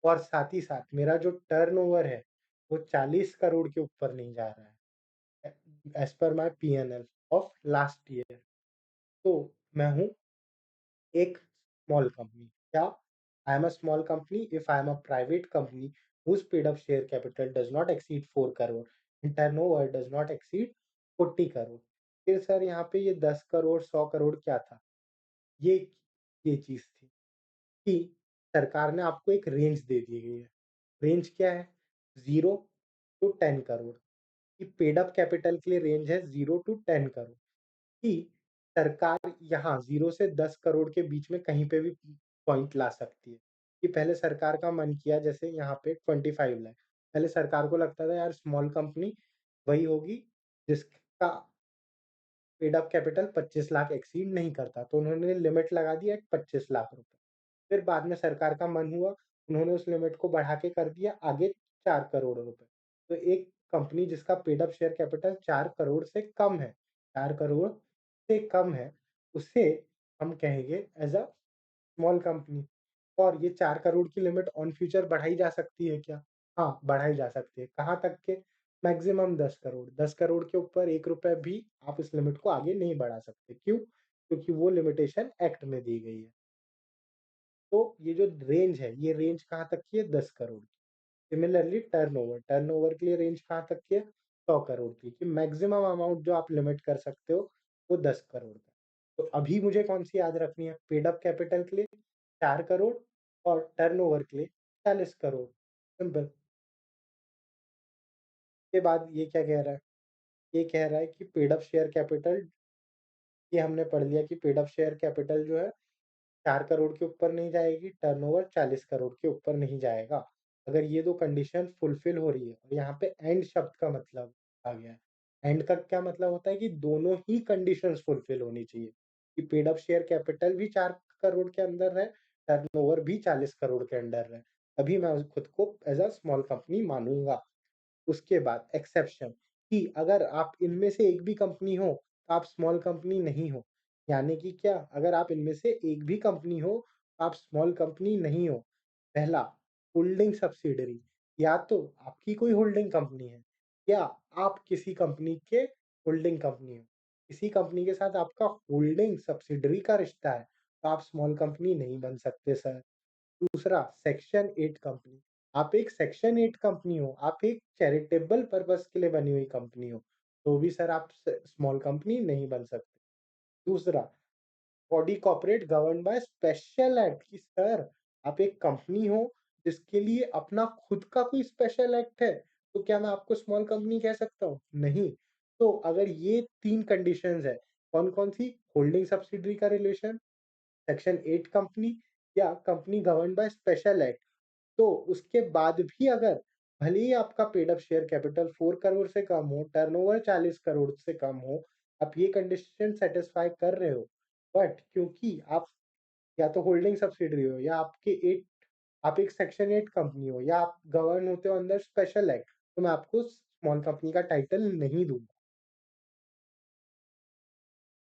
Speaker 1: और साथ ही साथ मेरा जो टर्नओवर है, वो 40 करोड़ के ऊपर नहीं जा रहा है। As per my P&L of last year. तो मैं हूँ एक स्मॉल कंपनी। क्या? I am a small company if I am a private company whose paid up share capital does not exceed 4 crore and turnover does not exceed 40 crore. फिर sir यहाँ पे ये 10 करोड़, 100 करोड़ क्या था? ये ये चीज़ थी कि सरकार ने आपको एक रेंज दे दी गई है। रेंज क्या है? 0 टू 10 करोड़ की पेड अप कैपिटल के लिए रेंज है 0 टू 10 करोड़। कि सरकार यहाँ 0 से 10 करोड़ के बीच में कहीं पे भी पॉइंट ला सकती है। कि पहले सरकार का मन किया जैसे यहाँ पे 25 लाख, पहले सरकार को लगता था यार स्मॉल कंपनी वही होगी जिसका paid up capital 25 lakh exceed नहीं करता, तो उन्होंने लिमिट लगा दी एट 25 लाख रुपए। फिर बाद में सरकार का मन हुआ, उन्होंने उस लिमिट को बढ़ा के कर दिया आगे 4 करोड़ रुपए। तो एक कंपनी जिसका paid up share capital 4 crore से कम है, 4 करोड़ से कम है, उसे हम कहेंगे एज़ अ स्मॉल कंपनी। और ये 4 करोड़ की लिमिट ऑन फ्यूचर बढ़ाई जा सकती है क्या? हाँ, बढ़ाई जा सकती है। कहाँ तक के? मैक्सिमम 10 करोड़। 10 करोड़ के ऊपर ₹1 भी आप इस लिमिट को आगे नहीं बढ़ा सकते। क्यों? क्योंकि वो लिमिटेशन एक्ट में दी गई है। तो ये जो रेंज है, ये रेंज कहाँ तक की है? 10 करोड़ की। सिमिलरली टर्नओवर, टर्नओवर के लिए रेंज कहाँ तक की है? 100 करोड़ की, कि मैक्सिमम अमाउंट जो आप लिमिट कर सकते हो, वो 10 करोड़ का। तो अभी मुझे कौन-सी याद रखनी है? पेड अप कैपिटल के लिए 4 करोड़ और टर्नओवर के लिए 40 करोड़। सिंपल। के बाद ये क्या कह रहा है? ये कह रहा है कि पेड अप शेयर कैपिटल, ये हमने पढ़ लिया कि पेड अप शेयर कैपिटल जो है 4 करोड़ के ऊपर नहीं जाएगी, टर्नओवर 40 करोड़ के ऊपर नहीं जाएगा। अगर ये 2 कंडीशन फुलफिल हो रही है और यहाँ पे एंड शब्द का मतलब आ गया है। एंड का क्या मतलब होता है कि दोनों ही कंडीशंस फुलफिल होनी चाहिए, कि पेड अप शेयर कैपिटल भी 4 करोड़ के अंदर है, टर्नओवर भी 40 करोड़ के अंडर है। तभी मैं उस खुद को एज़ अ स्मॉल कंपनी मानूँगा। उसके बाद एक्सेप्शन, कि अगर आप इनमें से एक भी कंपनी हो, तो आप स्मॉल कंपनी नहीं हो। यानी कि क्या? अगर आप इनमें से एक भी कंपनी हो, आप स्मॉल कंपनी नहीं हो। पहला, होल्डिंग सब्सिडियरी, या तो आपकी कोई होल्डिंग कंपनी है या आप किसी कंपनी के होल्डिंग कंपनी हो। किसी कंपनी के साथ आपका होल्डिंग सब्सिडियरी का रिश्ता है, तो आप स्मॉल कंपनी नहीं बन सकते सर। दूसरा, सेक्शन 8 कंपनी। आप एक सेक्शन 8 कंपनी हो, आप एक चैरिटेबल पर्पज़ के लिए बनी हुई कंपनी हो, तो भी सर आप स्मॉल कंपनी नहीं बन सकते। दूसरा, body corporate governed by special act, कि सर आप एक कंपनी हो जिसके लिए अपना खुद का कोई स्पेशल एक्ट है, तो क्या मैं आपको स्मॉल कंपनी कह सकता हूँ? नहीं। तो अगर ये 3 कंडीशंस है, कौन-कौन सी? होल्डिंग सब्सिडियरी का रिलेशन, सेक्शन 8 कंपनी या company governed by special act. तो उसके बाद भी अगर भले ही आपका paid up share capital 4 crore से कम हो, टर्नओवर 40 करोड़ से कम हो, आप ये कंडीशन सैटिस्फाई कर रहे हो, बट क्योंकि आप या तो होल्डिंग सब्सिडियरी हो या आप एक सेक्शन 8 कंपनी हो या आप गवर्न होते हो अंडर स्पेशल एक्ट, तो मैं आपको स्मॉल कंपनी का टाइटल नहीं दूँगा।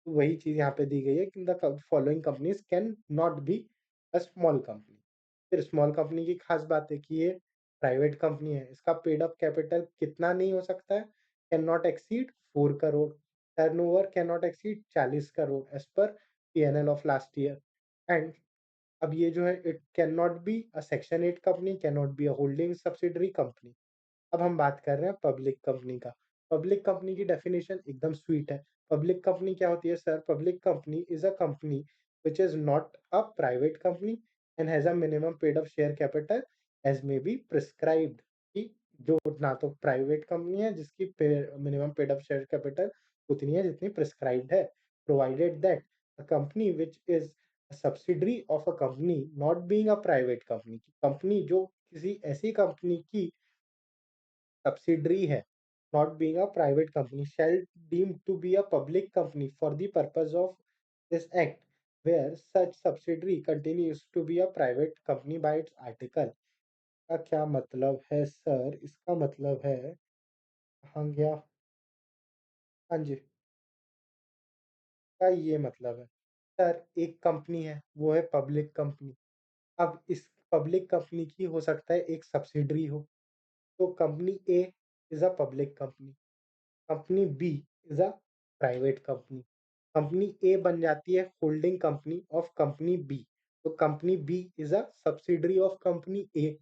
Speaker 1: वही चीज़ यहाँ पे दी गई है कि the following companies can not be a small company. फिर स्मॉल कंपनी की खास बात है कि ये प्राइवेट कंपनी है, इसका पेड अप कैपिटल कितना नहीं हो सकता है? Can not exceed 4 crore, turnover can not exceed 40 crore as per P&L of last year. And अब ये जो है, it can not be a section 8 company, can not be a holding subsidiary company. अब हम बात कर रहे हैं पब्लिक कंपनी का। पब्लिक कंपनी की डेफिनिशन एकदम स्वीट है। पब्लिक कंपनी क्या होती है sir? Public company is a company which is not a private company and has a minimum paid up share capital as may be prescribed, कि जो ना तो प्राइवेट कंपनी है जिसकी पे minimum paid up share capital उतनी है जितनी प्रिस्क्राइब्ड है, provided that a company which is a subsidiary of a company not being a private company, company जो किसी ऐसी कंपनी की subsidiary है, not being a private company, shall deemed to be a public company for the purpose of this act, where such subsidiary continues to be a private company by its article। का क्या मतलब है sir? इसका मतलब है, कहाँ गया? हाँ जी, का ये मतलब है। सर एक कंपनी है, वो है पब्लिक कंपनी। अब इस पब्लिक कंपनी की हो सकता है एक सब्सिडरी हो, तो company A is a public company, company B is a private company. Company A बन जाती है holding company of company B, तो company B is a subsidiary of company A.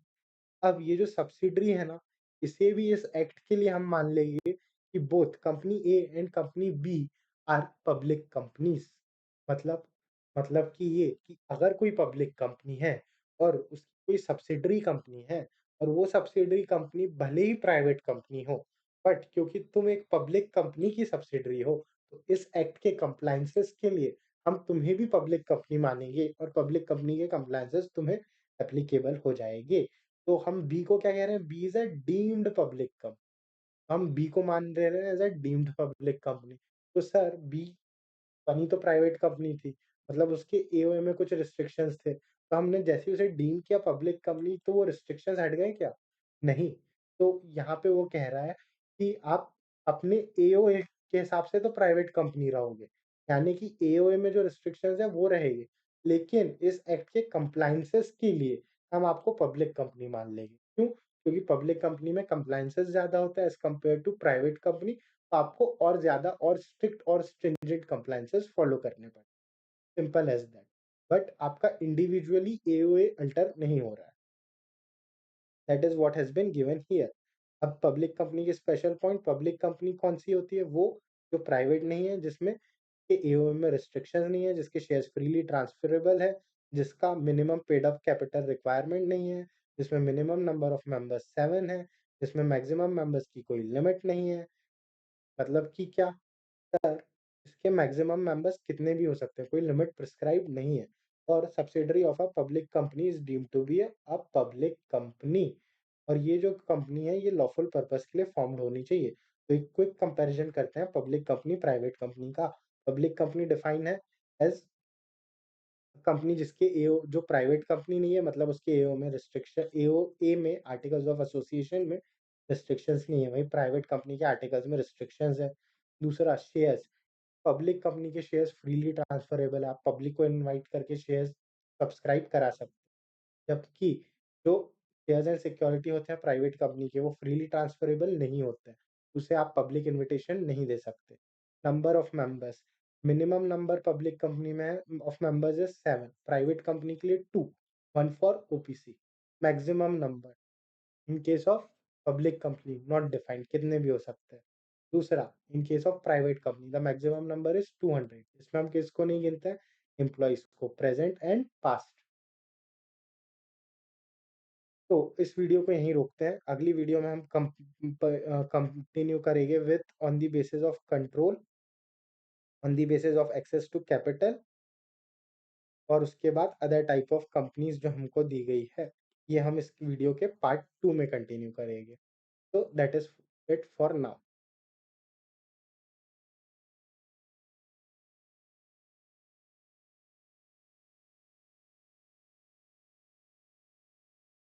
Speaker 1: अब ये जो सब्सिडरी है ना, इसे भी इस एक्ट के लिए हम मान लेंगे कि both company A and company B are public companies. मतलब मतलब कि ये कि अगर कोई पब्लिक कंपनी है और उसकी कोई सब्सिडरी कंपनी है और वो सब्सिडरी कंपनी भले ही प्राइवेट कंपनी हो, बट क्योंकि तुम एक पब्लिक कंपनी की सब्सिडरी हो, तो इस एक्ट के कंप्लायंसेस के लिए हम तुम्हें भी पब्लिक कंपनी मानेंगे और पब्लिक कंपनी के कंप्लायंसेस तुम्हें एप्लीकेबल हो जाएँगे। तो हम बी को क्या कह रहे हैं? B is a deemed public हम बी को मान ले रहे हैं as a deemed public company. तो सर बी बनी तो प्राइवेट कंपनी थी, मतलब उसके एओए में कुछ रिस्ट्रिक्शंस थे। तो हमने जैसे ही उसे डीम किया पब्लिक कंपनी तो वो रिस्ट्रिक्शंस हट गए क्या? नहीं। तो यहाँ पे वो कह रहा है कि आप अपने एओए के हिसाब से तो प्राइवेट कंपनी रहोगे, यानी कि एओए में जो रिस्ट्रिक्शंस हैं वो रहेगी। लेकिन इस एक्ट के कंप्लायंसेस के लिए हम आपको पब्लिक कंपनी मान लेंगे। क्यों? क्योंकि पब्लिक कंपनी में कंप्लायंसेस ज़्यादा होता है as compare to private company, तो आपको और ज़्यादा और स्ट्रिक्ट और स्ट्रिंजेंट कंप्लायंसेस फॉलो करने पड़ेंगे, सिंपल एज़ दैट। बट आपका इंडिविजुअली एओए अल्टर नहीं हो रहा है। That is what has been given here. अब पब्लिक कंपनी के स्पेशल पॉइंट, पब्लिक कंपनी कौन-सी होती है? वो जो प्राइवेट नहीं है, जिसमें के एओए में रिस्ट्रिक्शंस नहीं है, जिसके शेयर्स फ्रीली ट्रांसफरेबल है, जिसका minimum paid up capital requirement नहीं है, जिसमें मिनिमम नंबर ऑफ मेंबर्स 7 है, जिसमें मैक्सिमम मेंबर्स की कोई लिमिट नहीं है। मतलब कि क्या? सर, इसके मैक्सिमम मेंबर्स कितने भी हो सकते हैं, कोई लिमिट प्रिस्क्राइब नहीं है और subsidiary of a public company is deemed to be a public company और ये जो कंपनी है, ये लॉफुल पर्पज़ के लिए फॉर्म्ड होनी चाहिए। तो एक क्विक कंपैरिज़न करते हैं पब्लिक कंपनी, प्राइवेट कंपनी का। पब्लिक कंपनी डिफाइन है एज़ कंपनी जिसके एओ जो प्राइवेट कंपनी नहीं है मतलब उसके एओ में रिस्ट्रिक्शन एओए में आर्टिकल्स ऑफ एसोसिएशन में रिस्ट्रिक्शंस नहीं है, वहीं प्राइवेट कंपनी के आर्टिकल्स में रिस्ट्रिक्शंस है। दूसरा शेयर्स, पब्लिक कंपनी के शेयर्स फ्रीली ट्रांसफरेबल है, आप पब्लिक को इनवाइट करके शेयर्स सब्सक्राइब करा सकते हैं। जबकि जो शेयर्स एंड सिक्योरिटी होते हैं प्राइवेट कंपनी के वो फ्रीली ट्रांसफरेबल नहीं होते हैं, उसे आप पब्लिक इन्विटेशन नहीं दे सकते। Number of members, minimum number public company में है of members is 7, private company के लिए 2, 1 for OPC. Maximum number in case of public company not defined, कितने भी हो सकते हैं। दूसरा, इन case of private company the maximum number is 200, इसमें हम किसको नहीं गिनते हैं? एम्प्लॉइज़ को, प्रेज़ेंट एंड पास्ट। तो इस वीडियो को यहीं रोकते हैं। अगली वीडियो में हम कंटिन्यू करेंगे with on the basis of control, on the basis of access to capital और उसके बाद अदर टाइप ऑफ कंपनीज़ जो हमको दी गई है। ये हम इस वीडियो के पार्ट 2 में कंटिन्यू करेंगे। So that is it for now.